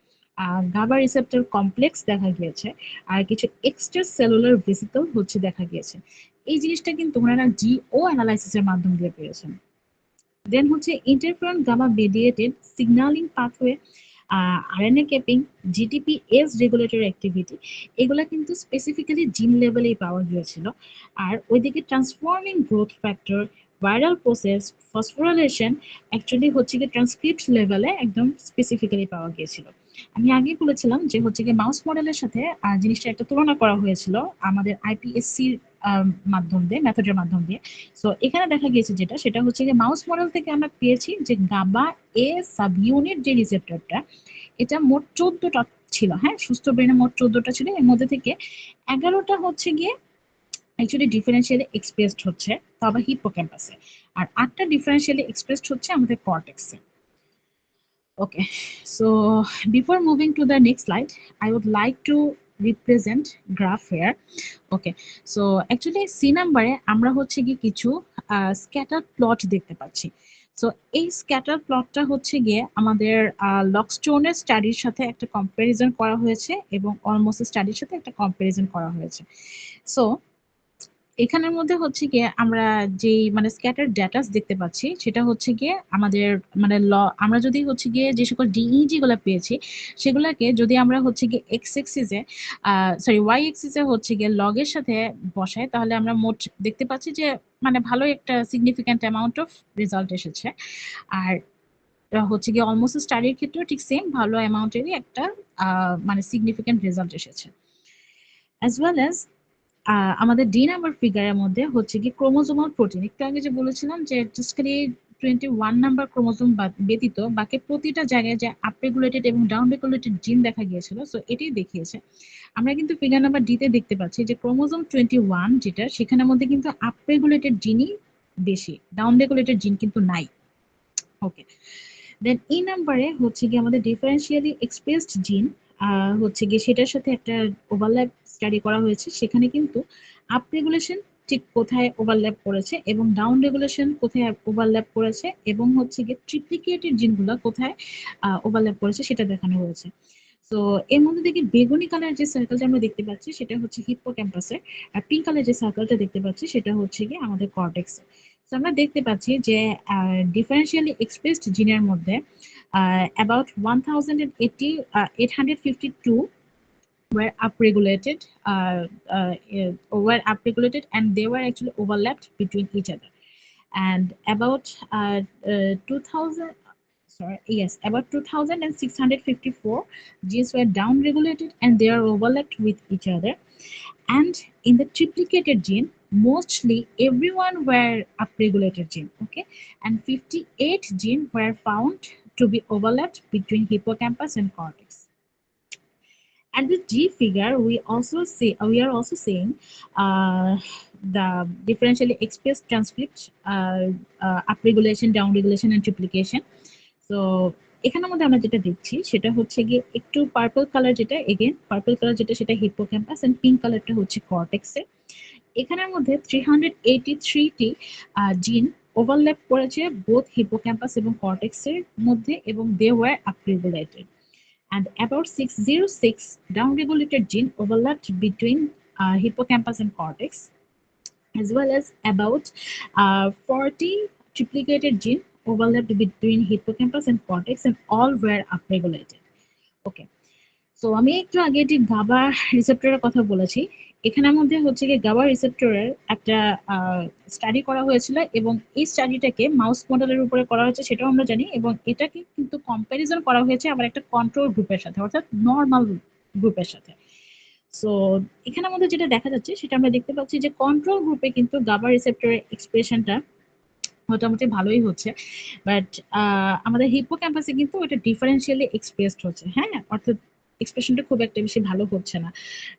গাবা রিসেপ্টর কমপ্লেক্স দেখা গিয়েছে, আর কিছু এক্সট্রা সেলুলার ভেসিকল হচ্ছে দেখা গিয়েছে। এই জিনিসটা কিন্তু ওনারা জিও অ্যানালাইসিসের মাধ্যম দিয়ে পেয়েছেন। দেন হচ্ছে interferon gamma mediated signalling pathway RNA capping, GTPase regulatory activity, এগুলা কিন্তু স্পেসিফিক্যালি জিন লেভেলেই পাওয়া গিয়েছিল। আর ওইদিকে transforming growth factor, viral process, phosphorylation actually হচ্ছে গিয়ে ট্রান্সক্রিপ্ট লেভেলে একদম স্পেসিফিক্যালি পাওয়া গিয়েছিল। আমি আগেই বলেছিলাম যে হচ্ছে গিয়ে মাউস মডেলের সাথে জিনিসটা একটা তুলনা করা হয়েছিল আমাদের আইপিএসসির মাধ্যম দিয়ে, মেথডের মাধ্যম দিয়ে। সো এখানে দেখা গিয়েছে যেটা, সেটা হচ্ছে গিয়ে মাউস মডেল থেকে আমরা পেয়েছি যে গাবা এ সাব ইউনিট যে রিসেপ্টরটা, এটা মোট 14টা ছিল। হ্যাঁ, সুস্থ ব্রেনে মোট 14টা ছিল, এর মধ্যে থেকে 11টা হচ্ছে গিয়ে অ্যাকচুয়ালি ডিফারেন্সিয়ালি এক্সপ্রেসড হচ্ছে তবে হিপোক্যাম্পাসে, আর 8টা ডিফারেন্সিয়ালি এক্সপ্রেসড হচ্ছে আমাদের কর্টেক্সে। Okay, so before moving to the next slide, I would like to represent graph here. Okay, so actually C নাম্বারে আমরা হচ্ছে গিয়ে কিছু স্ক্যাটার প্লট দেখতে পাচ্ছি। সো এই স্ক্যাটার প্লটটা হচ্ছে গিয়ে আমাদের লকস্টোনের স্টাডির সাথে একটা কম্পারিজন করা হয়েছে এবং অলমোস্ট স্টাডির সাথে একটা কম্পারিজন করা হয়েছে। সো এখানের মধ্যে হচ্ছে গিয়ে আমরা যেই মানে স্ক্যাটার ডেটাস দেখতে পাচ্ছি সেটা হচ্ছে গিয়ে আমাদের মানে আমরা যদি হচ্ছে গিয়ে যে সকল ডিইজি গুলো পেয়েছি সেগুলোকে যদি আমরা হচ্ছে গিয়ে এক্স এক্সিসে ওয়াই এক্সিসে হচ্ছে গিয়ে লগের সাথে বসাই, তাহলে আমরা মোট দেখতে পাচ্ছি যে মানে ভালো একটা সিগনিফিক্যান্ট অ্যামাউন্ট অফ রেজাল্ট এসেছে। আর হচ্ছে গিয়ে অলমোস্ট স্টাডির ক্ষেত্রেও ঠিক সেম ভালো অ্যামাউন্টেরই একটা মানে সিগনিফিক্যান্ট রেজাল্ট এসেছে। অ্যাজ ওয়েল অ্যাজ আমাদের ডি নাম্বার ফিগারের মধ্যে হচ্ছে কি ক্রোমোজোমাল প্রোটিন, একটু আগে যে বলেছিলাম যে জাস্ট খালি 21 নাম্বার ক্রোমোজোম ব্যতীত বাকি প্রতিটা জায়গায় যে আপ রেগুলেটেড এবং ডাউন রেগুলেটেড জিন দেখা গিয়েছিল, সো এটাই দেখিয়েছে। আমরা কিন্তু ফিগার নাম্বার ডিতে দেখতে পাচ্ছি যে ক্রোমোজোম 21 যেটা, সেখানের মধ্যে কিন্তু আপ রেগুলেটেড জিনই বেশি, ডাউন রেগুলেটেড জিন কিন্তু নাই। ওকে, দেন ই নাম্বারে হচ্ছে গিয়ে আমাদের ডিফারেন্সিয়ালি এক্সপ্রেসড জিন হচ্ছে গিয়ে সেটার সাথে একটা ওভারল্যাপ স্টাডি করা হয়েছে। সেখানে কিন্তু আপ রেগুলেশন ঠিক কোথায় ওভারল্যাপ করেছে এবং ডাউন রেগুলেশন কোথায় ওভারল্যাপ করেছে এবং হচ্ছে গিয়ে ট্রিপ্লিকেটেড জিনগুলো কোথায় ওভারল্যাপ করেছে সেটা দেখানো হয়েছে। তো এর মধ্যে থেকে বেগুনি কালার যে সার্কেলটা আমরা দেখতে পাচ্ছি সেটা হচ্ছে হিপ্পোক্যাম্পাসের, আর পিঙ্ক কালার যে সার্কেলটা দেখতে পাচ্ছি সেটা হচ্ছে গিয়ে আমাদের কর্টেক্সের। তো আমরা দেখতে পাচ্ছি যে ডিফারেন্সিয়ালি এক্সপ্রেসড জিনের মধ্যে about 852 were upregulated, and they were actually overlapped between each other, and about 2000 sorry yes about 2654 genes were down regulated and they are overlapped with each other, and in the triplicated gene mostly everyone were upregulated gene. Okay, and 58 gene were found to be overlapped between hippocampus and cortex. At the G figure, we are also seeing the differentially expressed transcript, upregulation, downregulation, and triplication. So এখানের মধ্যে আমরা যেটা দেখছি সেটা হচ্ছে গিয়ে একটু purple colour, যেটা এগেন পার্পল কালার যেটা সেটা হিপোক্যাম্পাস, এন্ড পিঙ্ক কালারটা হচ্ছে কর্টেক্সে। এখানের মধ্যে 383টি জিন ওভারল্যাপ করেছে বোথ হিপোক্যাম্পাস এবং কর্টেক্সের মধ্যে এবং they were আপরেগুলেটেড, and about 606 downregulated gene overlapped between hippocampus and cortex, as well as about 40 triplicated gene overlapped between hippocampus and cortex, and all were upregulated. Okay, so আমি একটু আগে এটি গাবা রিসেপ্টরের কথা বলেছি। এখানের মধ্যে হচ্ছে গিয়ে গাবা রিসেপ্টরের একটা স্টাডি করা হয়েছিল এবং এই স্টাডিটাকে মাউস মডেলের উপরে করা হয়েছে সেটাও আমরা জানি, এবং এটাকে কিন্তু কম্প্যারিজন করা হয়েছে আবার একটা কন্ট্রোল গ্রুপের সাথে, অর্থাৎ নর্মাল গ্রুপের সাথে। সো এখানের মধ্যে যেটা দেখা যাচ্ছে সেটা আমরা দেখতে পাচ্ছি যে কন্ট্রোল গ্রুপে কিন্তু গাবা রিসেপ্টরের এক্সপ্রেশনটা মোটামুটি ভালোই হচ্ছে, বাট আমাদের হিপোক্যাম্পাসে কিন্তু ওটা ডিফারেন্সিয়ালি এক্সপ্রেসড হচ্ছে। হ্যাঁ, অর্থাৎ এক্সপ্রেশনটা খুব একটা বেশি ভালো হচ্ছে না।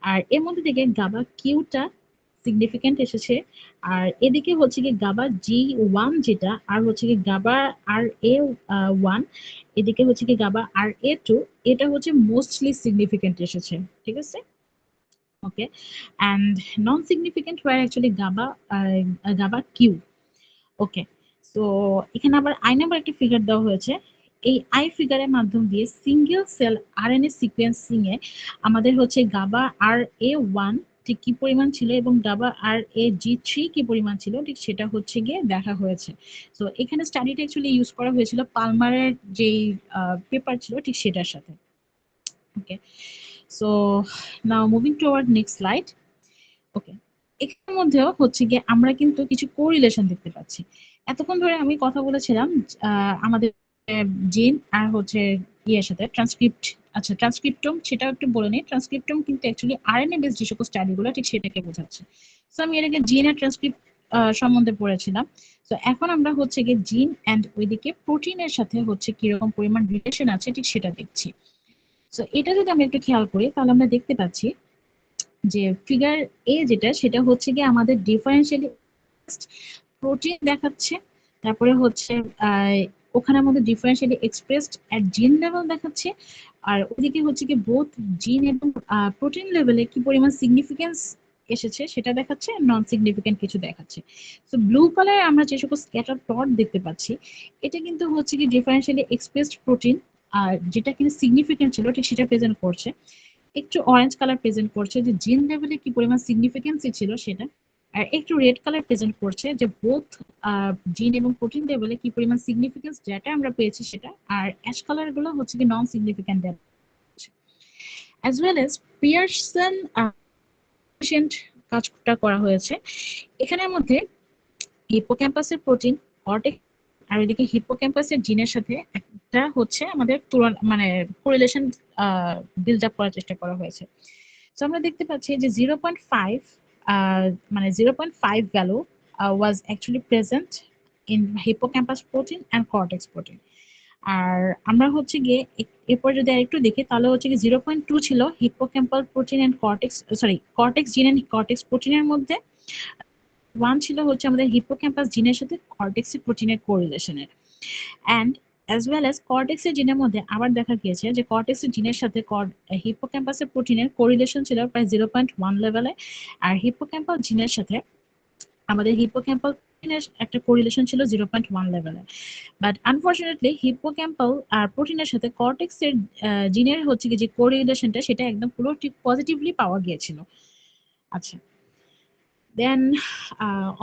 আর এর মধ্যে থেকে গাবা কিউটা সিগনিফিক্যান্ট এসেছে, আর এদিকে হচ্ছে কি গাবা G1 যেটা, আর হচ্ছে কি গাবা RA1, এদিকে হচ্ছে কি গাবা RA2, এটা হচ্ছে মোস্টলি সিগনিফিক্যান্ট এসেছে। ঠিক আছে, okay, and non significant were actually GABA Q. Okay, তো এখানে আবার আই নাম্বার একটা ফিগার দেওয়া হয়েছে। এই আই ফিগারের মাধ্যম দিয়ে সিঙ্গেল সেল আরএনএ সিকোয়েন্সিং এ আমাদের হচ্ছে গাবা RA1 ঠিক কি পরিমাণ ছিল এবং WRAG3 কি পরিমাণ ছিল ঠিক সেটা হচ্ছে গিয়ে দেখা হয়েছে। সো এখানে স্টাডিটা অ্যাকচুয়ালি ইউজ করা হয়েছিল পালমারের যেই পেপার ছিল ঠিক সেটার সাথে। Okay, so now moving toward next slide. Okay, এখানের মধ্যেও হচ্ছে গিয়ে আমরা কিন্তু কিছু কোরিলেশন দেখতে পাচ্ছি। এতক্ষণ ধরে আমি কথা বলেছিলাম আমাদের জিন আর হচ্ছে ইয়ের সাথে ট্রান্সক্রিপ্ট। আচ্ছা, ট্রান্সক্রিপ্টম সেটাও একটু বলে নিই। ট্রান্সক্রিপ্টম কিন্তু অ্যাকচুয়ালি আরএনএ বেসড যে সকল স্টাডিগুলো ঠিক সেটাকে বোঝাচ্ছে। সো আমি এর আগে জিন আর ট্রান্সক্রিপ্ট সম্বন্ধে পড়েছিলাম। তো এখন আমরা হচ্ছে গিয়ে জিন অ্যান্ড ওইদিকে প্রোটিনের সাথে হচ্ছে কিরকম পরিমাণ রিলেশন আছে ঠিক সেটা দেখছি। সো এটা যদি আমি একটু খেয়াল করি তাহলে আমরা দেখতে পাচ্ছি যে ফিগার এ যেটা সেটা হচ্ছে গিয়ে আমাদের ডিফারেন্সিয়ালি প্রোটিন দেখাচ্ছে, তারপরে হচ্ছে ওখানে আমাদের ডিফারেন্সিয়ালি এক্সপ্রেসড এট জিন লেভেল দেখাচ্ছে, আর ওদিকে হচ্ছে কি বোথ জিন এবং প্রোটিন লেভেলে কি পরিমাণ সিগনিফিকেন্স এসেছে সেটা দেখাচ্ছে, নন সিগনিফিকেন্ট কিছু দেখাচ্ছে। তো ব্লু কালারে আমরা যে সকল স্ক্যাটার প্লট দেখতে পাচ্ছি এটা কিন্তু হচ্ছে কি ডিফারেন্সিয়ালি এক্সপ্রেসড প্রোটিন, আর যেটা কিন্তু সিগনিফিকেন্ট ছিল ঠিক সেটা প্রেজেন্ট করছে। একটু অরেঞ্জ কালার প্রেজেন্ট করছে যে জিন লেভেলে কি পরিমাণ সিগনিফিকেন্সি ছিল সেটা, আর একটু রেড কালার প্রেজেন্ট করছে যে বোথ জিন এবং প্রোটিন লেভেলে কি পরিমাণ সিগনিফিকেন্স ডেটা আমরা পেয়েছি সেটা, আর অ্যাশ কালার গুলো হচ্ছে কি নন significant data. As well age Pearson কাজটা করা হয়েছে এখানের মধ্যে হিপোক্যাম্পাসের প্রোটিন, কর্টেক্স আর এদিকে হিপোক্যাম্পাসের জিনের সাথে একটা হচ্ছে আমাদের তুলনা মানে কোরিলেশন বিল্ড আপ করার চেষ্টা করা হয়েছে। তো আমরা দেখতে পাচ্ছি যে 0.5 মানে 0.5 value was actually present in hippocampus protein and cortex protein. আর আমরা হচ্ছে গিয়ে এরপর যদি আরেকটু দেখি তাহলে হচ্ছে কি 0.2 ছিল hippocampal protein and cortex, sorry cortex gene and cortex প্রোটিনের মধ্যে, 1 ছিল হচ্ছে আমাদের হিপোক্যাম্পাস জিনের সাথে কর্টেক্স প্রোটিনের কোরিলেশনের। অ্যান্ড অ্যাজ ওয়েল অ্যাজ কর্টেক্সের জিনের মধ্যে আবার দেখা গিয়েছে যে কর্টেক্সের জিনের সাথে হিপোক্যাম্পাসের প্রোটিনের কোরিলেশন ছিল প্রায় 0.1 লেভেলে, আর হিপোক্যাম্পাল জিনের সাথে আমাদের হিপোক্যাম্পাল প্রোটিনের একটা কোরিলেশন ছিল 0.1 লেভেলে। বাট আনফরচুনেটলি হিপোক্যাম্পাল আর প্রোটিনের সাথে কর্টেক্সের জিনের হচ্ছে কি যে কোরিলেশনটা সেটা একদম পুরো ঠিক পজিটিভলি পাওয়া গিয়েছিল। আচ্ছা, দেন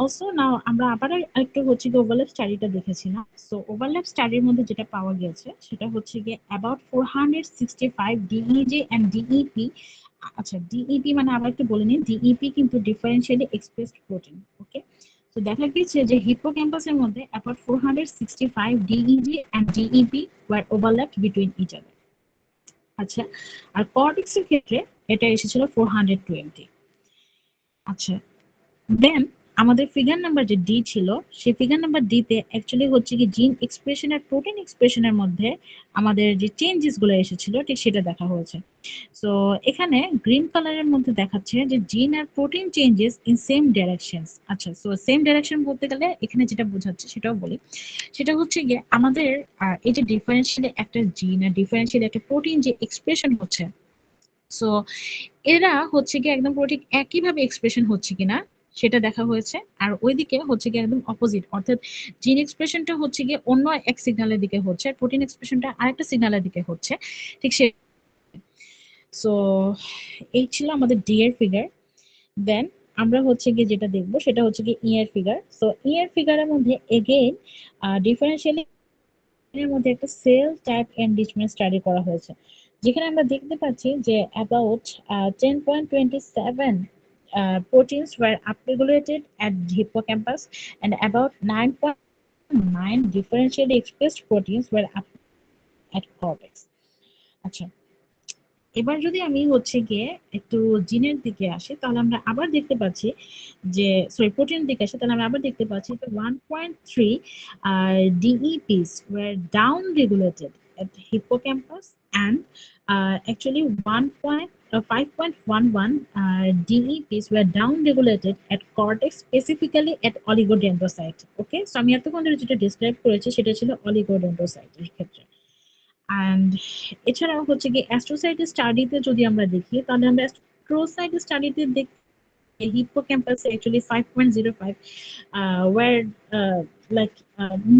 অলসো নাও আমরা আবার একটু হচ্ছে গিয়ে ওভারল্যাপ স্টাডিটা দেখেছিলাম। সো ওভারল্যাপ স্টাডির মধ্যে যেটা পাওয়া গিয়েছে সেটা হচ্ছে গিয়ে অ্যাবাউট 465 ডিইজে এন্ড ডিইপি। আচ্ছা, ডিইপি মানে আবার একটু বলে নিন, ডিইপি কিন্তু ডিফারেন্সিয়ালি এক্সপ্রেসড প্রোটিন। ওকে, তো দেখা গিয়েছে যে হিপোক্যাম্পাসের মধ্যে about 465 DEG and DEP were overlapped between each other. আচ্ছা, আর কর্টেক্সের ক্ষেত্রে এটা এসেছিল 420। আচ্ছা, দেন আমাদের ফিগার নাম্বার যে ডি ছিল সেই ফিগার নাম্বার ডি তে অ্যাকচুয়ালি হচ্ছে কি জিন এক্সপ্রেশন আর প্রোটিন এক্সপ্রেশনের মধ্যে আমাদের যে চেঞ্জেস গুলো এসেছিল ঠিক সেটা দেখা হয়েছে। সো এখানে গ্রিন কালারের মধ্যে দেখাচ্ছে যে জিন আর protein changes in same directions. আচ্ছা, সো সেম ডাইরেকশন বলতে গেলে এখানে যেটা বোঝাচ্ছে সেটাও বলি, সেটা হচ্ছে গিয়ে আমাদের এই যে ডিফারেন্সিয়ালি একটা জিন আর ডিফারেন্সিয়ালি একটা প্রোটিন যে এক্সপ্রেশন হচ্ছে, সো এরা হচ্ছে কি একদম পুরো ঠিক একইভাবে এক্সপ্রেশন হচ্ছে কিনা সেটা দেখা হয়েছে। আর ওইদিকে হচ্ছে কি একদম অপোজিট, অর্থাৎ জিন এক্সপ্রেশনটা হচ্ছে গিয়ে অন্য এক সিগন্যালের দিকে হচ্ছে আর প্রোটিন এক্সপ্রেশনটা আরেকটা সিগন্যালের দিকে হচ্ছে ঠিক সে। সো এই ছিল আমাদের ডি এর ফিগার। দেন আমরা হচ্ছে গিয়ে যেটা দেখবো সেটা হচ্ছে কি ই এর ফিগার। সো ই এর ফিগারের মধ্যে এগেইন ডিফারেন্সিয়ালি এর মধ্যে একটা সেল টাইপ এনরিচমেন্ট স্টাডি করা হয়েছে, যেখানে আমরা দেখতে পাচ্ছি যে about 10.27 proteins were upregulated at hippocampus and about 9.9 differentially expressed proteins were up at cortex. আচ্ছা, এবার যদি আমি হচ্ছে গিয়ে একটু জিনের দিকে আসি তাহলে আমরা আবার দেখতে পাচ্ছি যে সরি প্রোটিনের দিকে আসি তাহলে আমরা আবার দেখতে পাচ্ছি যে 1.3 DEPs were down regulated at hippocampus and actually 5.11 DEPs were down regulated at cortex, specifically at oligodendrocyte. Okay, so আমি এতক্ষণ ধরে যেটা ডিসক্রাইব করেছি সেটা ছিল অলিগোডেন্ড্রোসাইটের ক্ষেত্রে। অ্যান্ড এছাড়াও হচ্ছে কি অ্যাস্ট্রোসাইট স্টাডিতে যদি আমরা দেখি তাহলে আমরা অ্যাস্ট্রোসাইট স্টাডিতে দেখি hippocampus actually 5.05 where like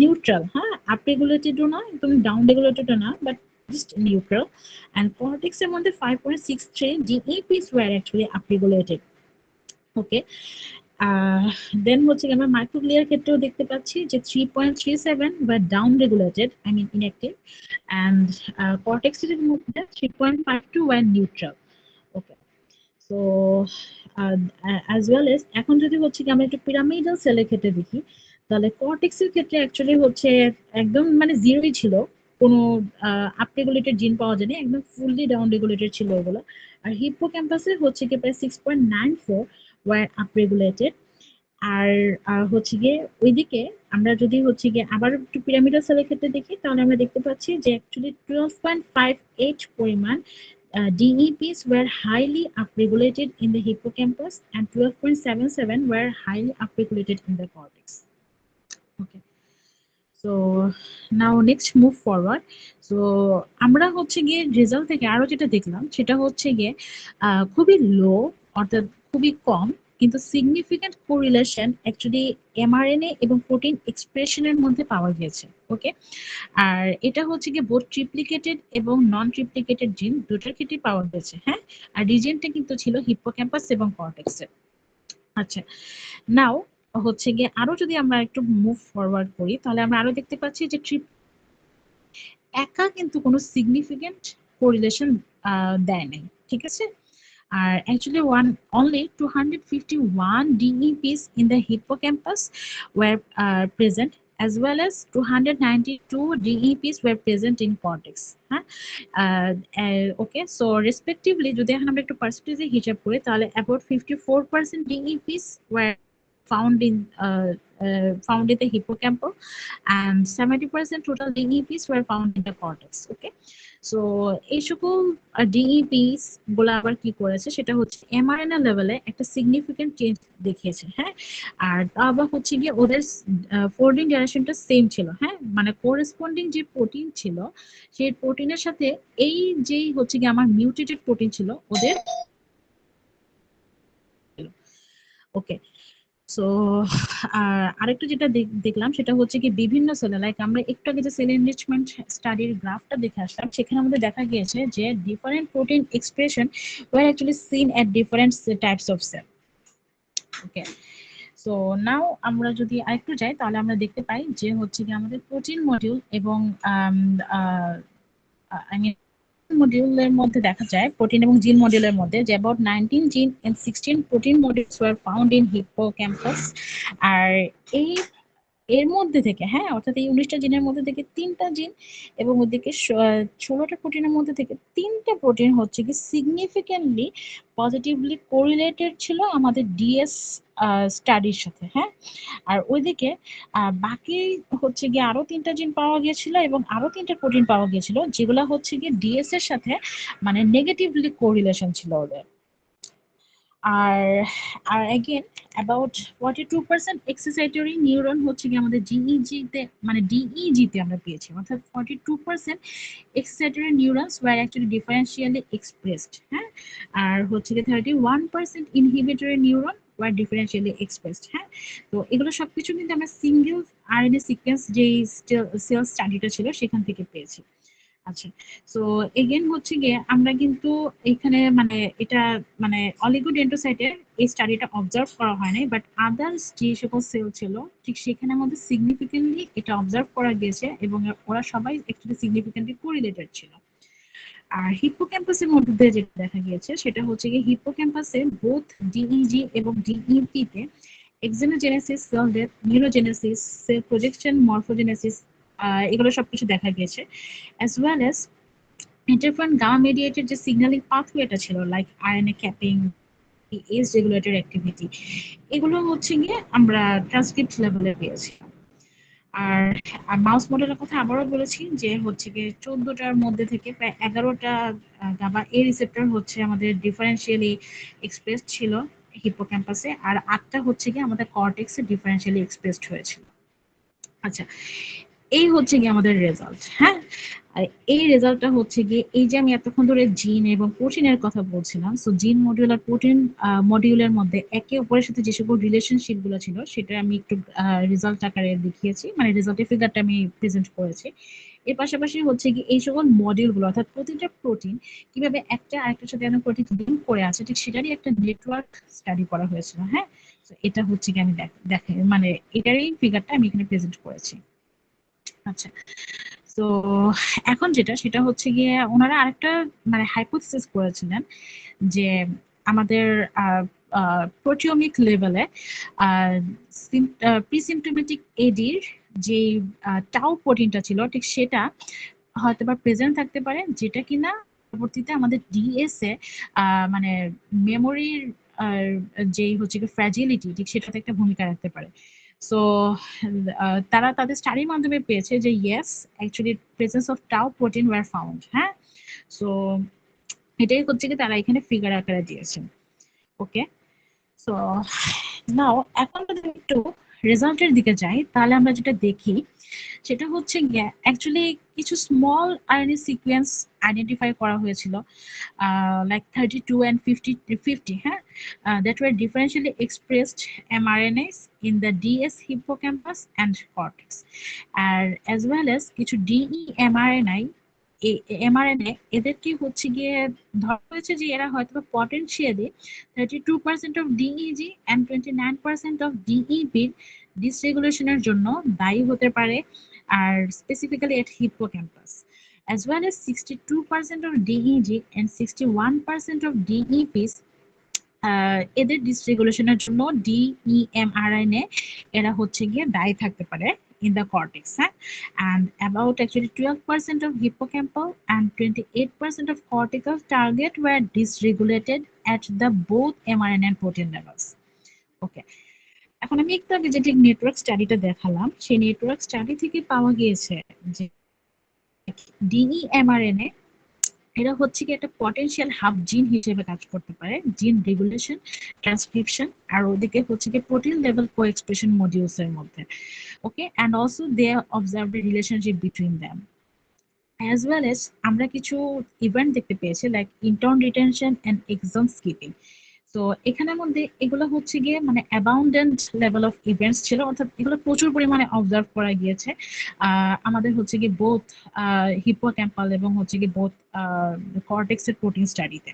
neutral, হ্যাঁ, আপ রেগুলেটেডও না একদম ডাউন রেগুলেটেডও না, but just neutral, and cortex এর মধ্যে 5.63 DEPs were actually upregulated. ওকে, দেন হচ্ছে আমরা মাইক্রোগ্লিয়ার ক্ষেত্রেও দেখতে পাচ্ছি যে 3.37 were down regulated, I mean inactive, and cortex এর মধ্যে 3.52 were neutral. Okay, so as well as এখন যদি হচ্ছে কি আমরা একটু পিরামিডাল সেলের ক্ষেত্রে দেখি, তাহলে কর্টেক্সের ক্ষেত্রে অ্যাকচুয়ালি হচ্ছে একদম মানে জিরোই ছিল, কোনো আপ রেগুলেটেড জিন পাওয়া যায়নি, একদম ফুললি ডাউন রেগুলেটেড ছিল ওগুলো। আর হিপোক্যাম্পাসে হচ্ছে কি প্রায় 6.94 ওয়ার আপ রেগুলেটেড। আর হচ্ছে গিয়ে ওইদিকে আমরা যদি হচ্ছে গিয়ে আবার একটু পিরামিডাল সেলের ক্ষেত্রে দেখি, তাহলে আমরা দেখতে পাচ্ছি যে অ্যাকচুয়ালি 12.58 পরিমাণ DEPs were highly upregulated in the hippocampus and 12.77 were highly upregulated in the cortex. Okay. So now next move forward. So আমরা হচ্ছে গিয়ে রেজাল্ট থেকে আরো যেটা দেখলাম সেটা হচ্ছে গিয়ে খুবই লো, অর্থাৎ খুবই কম, কিন্তু সিগনিফিক্যান্ট কোরিলেশন অ্যাকচুয়ালি এমআরএনএ এবং প্রোটিন এক্সপ্রেশনের মধ্যে পাওয়া গিয়েছে। ওকে, আর এটা হচ্ছে গিয়ে বোথ ট্রিপ্লিকেটেড এবং নন ট্রিপ্লিকেটেড জিন দুটোর ক্ষেত্রেই পাওয়া গেছে। হ্যাঁ, আর রিজনটা কিন্তু ছিল হিপোক্যাম্পাস এবং কর্টেক্সে। আচ্ছা, নাও হচ্ছে গিয়ে আরো যদি আমরা একটু মুভ ফরওয়ার্ড করি, তাহলে আমরা আরো দেখতে পাচ্ছি যে একা কিন্তু কোনো সিগনিফিকেন্ট কোরিলেশন দেয় নাই, ঠিক আছে। আর actually only 251 DEPs in the hippocampus were present, as well as 292 DEPs were present in cortex. হ্যাঁ, ওকে, সো রেসপেক্টিভলি যদি এখন আমরা একটু পার্সেন্টেজে হিসাব করি, তাহলে about 54% DEPs were found in the hippocampus, and 70% total DEPs were found in the cortex. Okay, so এই সকল ডিইপিস গুলো আবার কি করেছে, সেটা হচ্ছে এমআরএনএ লেভেলে একটা সিগনিফিকেন্ট চেঞ্জ দেখিয়েছে। হ্যাঁ, আর আবার হচ্ছে গিয়ে ওদের ফোল্ডিং ডাইরেকশনটা সেম ছিল। হ্যাঁ, মানে কোরেসপন্ডিং যে প্রোটিন ছিল সেই প্রোটিনের সাথে এই যেই হচ্ছে গিয়ে আমার মিউটেটেড প্রোটিন ছিল ওদের। ওকে, সো আরেকটু যেটা দেখলাম সেটা হচ্ছে কি বিভিন্ন সেলে, লাইক আমরা একটু আগে যে সেল এনরিচমেন্ট স্টাডির গ্রাফটা দেখে আসলাম, সেখানে আমাদের দেখা গিয়েছে যে different protein expression were actually seen at different types of cell. Okay, so now আমরা যদি আরেকটু যাই, তাহলে আমরা দেখতে পাই যে হচ্ছে কি আমাদের প্রোটিন মডিউল এবং আই মিন মডিউলের মধ্যে দেখা যায়, প্রোটিন এবং জিন মডিউলের মধ্যে, যে about 19 জিন and 16 protein modules were found in hippocampus। আর এই এর মধ্যে থেকে, হ্যাঁ, অর্থাৎ এই 19টা জিনের মধ্যে থেকে 3টা জিন এবং ওদিকে 16টা প্রোটিনের মধ্যে থেকে 3টা প্রোটিন হচ্ছে কি সিগনিফিক্যান্টলি পজিটিভলি কোরিলেটেড ছিল আমাদের ডিএস স্টাডির সাথে। হ্যাঁ, আর ওইদিকে বাকি হচ্ছে গিয়ে আরো 3টা জিন পাওয়া গিয়েছিল এবং আরো 3টা প্রোটিন পাওয়া গিয়েছিল যেগুলো হচ্ছে গিয়ে ডিএস এর সাথে মানে নেগেটিভলি কোরিলেশন ছিল ওদের। আর আর अगेन about 42% এক্সিসাইটরি নিউরন হচ্ছে কি আমাদের জিইজি তে মানে ডিইজি তে আমরা পেয়েছি, অর্থাৎ 42% excitatory neurons were actually differentially expressed। হ্যাঁ, আর হচ্ছে কি 31% inhibitory neuron were differentially expressed। হ্যাঁ, তো এগুলো সবকিছু কিন্তু আমরা সিঙ্গেল আরএনএ সিকোয়েন্স যে সেল স্টাডিটা ছিল সেখান থেকে পেয়েছি। আচ্ছা, সো এগেন হচ্ছে গিয়ে আমরা কিন্তু এখানে মানে এটা মানে অলিগোডেন্ড্রোসাইটের এই স্টাডিটা অবজার্ভ করা হয় নাই, বাট আদার্স যে সকল সেল ছিল ঠিক সেখানে আমাদের সিগনিফিকেন্টলি এটা অবজার্ভ করা গিয়েছে এবং ওরা সবাই একটু সিগনিফিকেন্টলি কোরিলেটেড ছিল। আর হিপোক্যাম্পাসের মধ্যে দিয়ে যেটা দেখা গিয়েছে সেটা হচ্ছে গিয়ে হিপোক্যাম্পাসে বোথ ডিইজি এবং ডিইপি তে axonogenesis, cell death, neurogenesis, cell projection, morphogenesis, এগুলো সবকিছু দেখা গিয়েছে, as well as interferon gamma mediated যে সিগন্যালিং পাথওয়েটা ছিল like RNA capping, as regulator activity, এগুলো হচ্ছে গিয়ে আমরা ট্রান্সক্রিপ্ট লেভেলে পেয়েছি। আর মাউস মডেলের কথা আবারও বলেছি যে হচ্ছে গিয়ে 14টার মধ্যে থেকে প্রায় 11টা গাবা এ রিসেপ্টর হচ্ছে আমাদের ডিফারেন্সিয়ালি এক্সপ্রেসড ছিল হিপোক্যাম্পাসে, আর 8টা হচ্ছে গিয়ে আমাদের কর্টেক্সে ডিফারেন্সিয়ালি এক্সপ্রেসড হয়েছিল। আচ্ছা, এই হচ্ছে গিয়ে আমাদের রেজাল্ট। হ্যাঁ, আর এই রেজাল্টটা হচ্ছে গিয়ে এই যে আমি এতক্ষণ ধরে জিন এবং প্রোটিনের কথা বলছিলাম, সো জিন মডিউল আর প্রোটিন মডিউলের মধ্যে একে অপরের সাথে যে সকল রিলেশনশিপ গুলো ছিল সেটা আমি একটু রেজাল্ট আকারে দেখিয়েছি, মানে রেজাল্টের ফিগারটা আমি প্রেজেন্ট করেছি। এর পাশাপাশি হচ্ছে কি এই সকল মডিউল গুলো অর্থাৎ প্রতিটা প্রোটিন কিভাবে একটা আরেকটার সাথে প্রোটিন লিঙ্ক করে আছে ঠিক সেটারই একটা নেটওয়ার্ক স্টাডি করা হয়েছিল। হ্যাঁ, তো এটা হচ্ছে কি আমি দেখে মানে এটারই ফিগারটা আমি এখানে প্রেজেন্ট করেছি। আচ্ছা, তো এখন যেটা সেটা হচ্ছে গিয়ে ওনারা আরেকটা মানে হাইপোথিসিস করেছিলেন যে আমাদের প্রোটিওমিক লেভেলে প্রিসিমটোমেটিক এডির যে টাউ প্রোটিনটা ছিল ঠিক সেটা হয়তো বা প্রেজেন্ট থাকতে পারে, যেটা কিনা পরবর্তীতে আমাদের ডিএস এ মানে মেমোরির যেই হচ্ছে ফ্র্যাজিলিটি ঠিক সেটাতে একটা ভূমিকা রাখতে পারে। সো তারা তাদের স্টাডির মাধ্যমে পেয়েছে যে yes actually presence of tau protein were found. হ্যাঁ, সো এটাই হচ্ছে কি তারা এখানে ফিগার আকারে দিয়েছেন। ওকে, সো নাও এখন যদি একটু রেজাল্টের দিকে যাই তাহলে আমরা যেটা দেখি সেটা হচ্ছে গিয়ে অ্যাকচুয়ালি কিছু স্মল আরএনএ সিকোয়েন্স আইডেন্টিফাই করা হয়েছিল like 32 and 50, হ্যাঁ, that were differentially expressed mRNAs in the DS hippocampus and cortex, R as well as কিছু DE mRNA এদেরকে হচ্ছে গিয়ে ধরা হয়েছে যে এরা হয়তো potentially 32% of DEG and 29% of ডিইবির ডিসরেগুলেশনের জন্য দায়ী হতে পারে, আর specifically at hippocampus, as well as 62% of DEG and 61% of DEPs এদের ডিসরেগুলেশনের জন্য DEMRNA এরা হচ্ছে গিয়ে দায়ী থাকতে পারে in the cortex, and about actually 12% of hippocampal and 28% of cortical target were dysregulated at the both mRNA and protein levels. Okay, এখন আমি একটু আগে যেটি নেটওয়ার্ক স্টাডিটা দেখালাম সেই নেটওয়ার্ক স্টাডি থেকে পাওয়া গিয়েছে যে DEMRNA এরা হচ্ছে কি একটা পটেনশিয়াল হাব জিন হিসেবে কাজ করতে পারে জিন রেগুলেশন, ট্রান্সক্রিপশন, আর ওদিকে হচ্ছে কি protein level co expression modules এর মধ্যে। Okay, and also they observe the relationship between them, as well as আমরা কিছু ইভেন্ট দেখতে পেয়েছি like intron retention and exon skipping. তো এখানের মধ্যে এগুলো হচ্ছে গিয়ে মানে অ্যাবাউন্ডেন্ট লেভেল অফ ইভেন্টস ছিল, অর্থাৎ এগুলো প্রচুর পরিমাণে অবজার্ভ করা গিয়েছে আমাদের হচ্ছে গিয়ে বোথ হিপোক্যাম্পাল এবং হচ্ছে গিয়ে বোথ কর্টেক্সের প্রোটিন স্টাডিতে,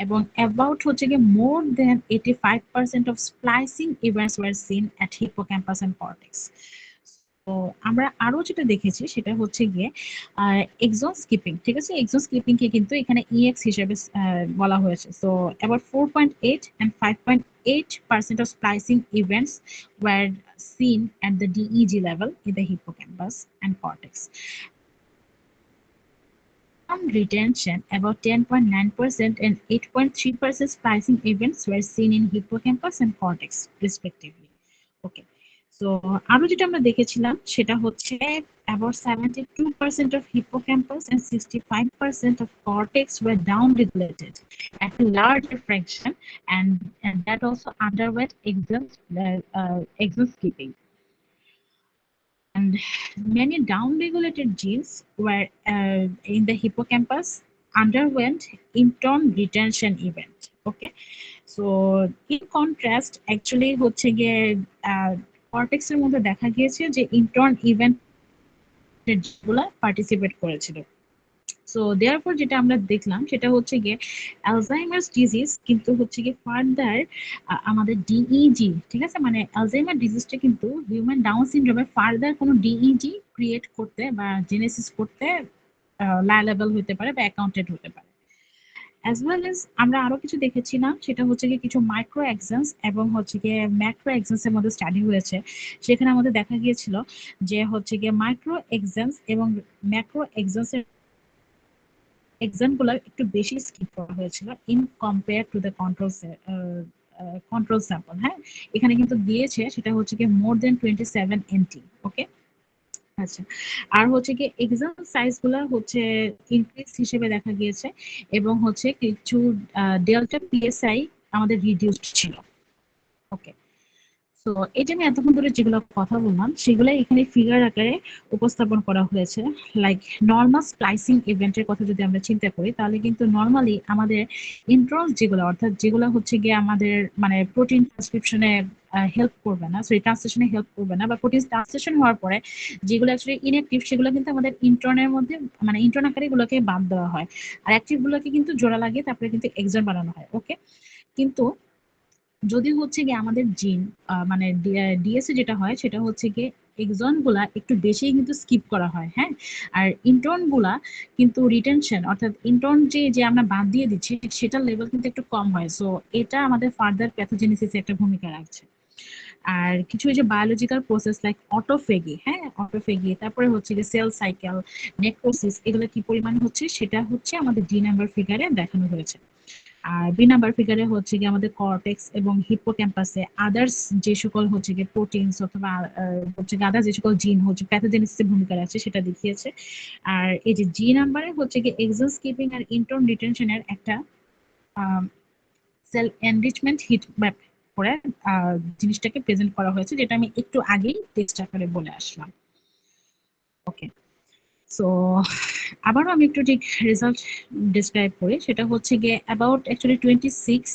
এবং অ্যাবাউট হচ্ছে গিয়ে more than 85% of splicing events were seen at hippocampus and cortex. তো আমরা আরো যেটা দেখেছি সেটা হচ্ছে গিয়ে এক্সন স্কিপিং। ঠিক আছে, এক্সন স্কিপিং কে কিন্তু এখানে ইএক্স হিসেবে বলা হয়েছে। So about 4.8 and 5.8% of splicing events were seen at the DEG level in the hippocampus and cortex. On retention, about 10.9% and 8.3% splicing events were seen in hippocampus and cortex, respectively. Okay. So, আরো যেটা আমরা দেখেছিলাম সেটা হচ্ছে about 72% of hippocampus and 65% of cortex were down-regulated at a larger fraction, and that also underwent exon skipping. And many down-regulated genes were in the hippocampus underwent intron retention event. Okay, so in contrast, actually হচ্ছে গিয়ে cortex এর মধ্যে দেখা গিয়েছে যে intron event গুলা participate করেছিল। So therefore যেটা আমরা দেখলাম সেটা হচ্ছে গিয়ে অ্যালজাইমার্স ডিজিজ কিন্তু হচ্ছে গিয়ে ফার্দার আমাদের ডিইজি, ঠিক আছে, মানে অ্যালজাইমার ডিজিজটা কিন্তু হিউম্যান ডাউন সিনড্রোমের ফার্দার কোনো ডিইজি ক্রিয়েট করতে বা জেনেসিস করতে লায়াবল হতে পারে বা অ্যাকাউন্টেড হতে পারে। অ্যাজ ওয়েল এজ আমরা আরো কিছু দেখেছিলাম সেটা হচ্ছে গিয়ে কিছু মাইক্রো এক্সেন্স এবং হচ্ছে গিয়ে ম্যাক্রো এক্সেন্স এর মধ্যে স্টাডি হয়েছে, সেখানে আমাদের দেখা গিয়েছিল যে হচ্ছে গিয়ে মাইক্রো এক্সেন্স এবং ম্যাক্রো এক্সেন্স এর এক্সামগুলো একটু বেশি স্কিপ করা হয়েছিল in compare to the control sample. হ্যাঁ, এখানে কিন্তু দিয়েছে সেটা হচ্ছে কি মোর দেন 27 NT। ওকে, আচ্ছা, আর হচ্ছে কি এক্সাম সাইজ গুলা হচ্ছে ইনক্রিজ হিসেবে দেখা গিয়েছে এবং হচ্ছে কিছু ডেল্টা পিএসআই আমাদের রিডিউসড ছিল। ওকে, সো এটা আমি এতক্ষণ ধরে যেগুলো কথা বললাম সেগুলো এখানে ফিগার আকারে উপস্থাপন করা হয়েছে। লাইক নর্মাল স্প্লাইসিং ইভেন্টের কথা যদি আমরা চিন্তা করি তাহলে কিন্তু নর্মালি আমাদের ইন্ট্রনস যেগুলো অর্থাৎ যেগুলো হচ্ছে গিয়ে আমাদের মানে প্রোটিন ট্রান্সক্রিপশনে হেল্প করবে না, সরি ট্রান্সলেশনে হেল্প করবে না, বা প্রোটিন ট্রান্সলেশন হওয়ার পরে যেগুলো অ্যাকচুয়ালি ইনঅ্যাক্টিভ সেগুলো কিন্তু আমাদের ইন্ট্রনের মধ্যে মানে ইন্ট্রন আকারে এগুলোকে বাদ দেওয়া হয়, আর অ্যাক্টিভ গুলোকে কিন্তু জোড়া লাগিয়ে তারপরে কিন্তু এক্সন বানানো হয়। ওকে, কিন্তু যদি হচ্ছে গিয়ে আমাদের জিন মানে ডিএসএ যেটা হয় সেটা হচ্ছে গিয়ে এক্সন গুলা একটু বেশি কিন্তু স্কিপ করা হয়, হ্যাঁ, আর ইন্ট্রন গুলা কিন্তু রিটেনশন অর্থাৎ ইন্ট্রন যে যে আমরা বাদ দিয়ে দিচ্ছি সেটার লেভেল কিন্তু একটু কম হয়। সো এটা আমাদের ফার্দার প্যাথোজেনেসিসে একটা ভূমিকা রাখছে। আর কিছু এই যে বায়োলজিক্যাল প্রসেস লাইক অটোফেগি, হ্যাঁ অটোফেগি, তারপরে হচ্ছে যে সেল সাইকেল, নেক্রোসিস, এগুলো কি পরিমাণ হচ্ছে সেটা হচ্ছে আমাদের ডি নাম্বার ফিগারে দেখানো হয়েছে। আর বি নাম্বার ফিগারে হচ্ছে গিয়ে আমাদের কর্টেক্স এবং হিপোক্যাম্পাসে আদার্স যে সকল হচ্ছে গিয়ে প্রোটিনস অথবা হচ্ছে গিয়ে আদার্স যে সকল জিন হচ্ছে প্যাথোজেনেসিসে ভূমিকা রাখছে সেটা দেখিয়েছে। আর এই যে জি নাম্বারে হচ্ছে গিয়ে এক্সন স্কিপিং আর ইন্ট্রন রিটেনশনের একটা সেল এনরিচমেন্ট হিট ম্যাপ করে জিনিসটাকে প্রেজেন্ট করা হয়েছে, যেটা আমি একটু আগেই টেক্সট আকারে বলে আসলাম। ওকে, সো আবারও আমি একটু ঠিক রেজাল্ট ডিসক্রাইব করি, সেটা হচ্ছে গিয়ে about actually 26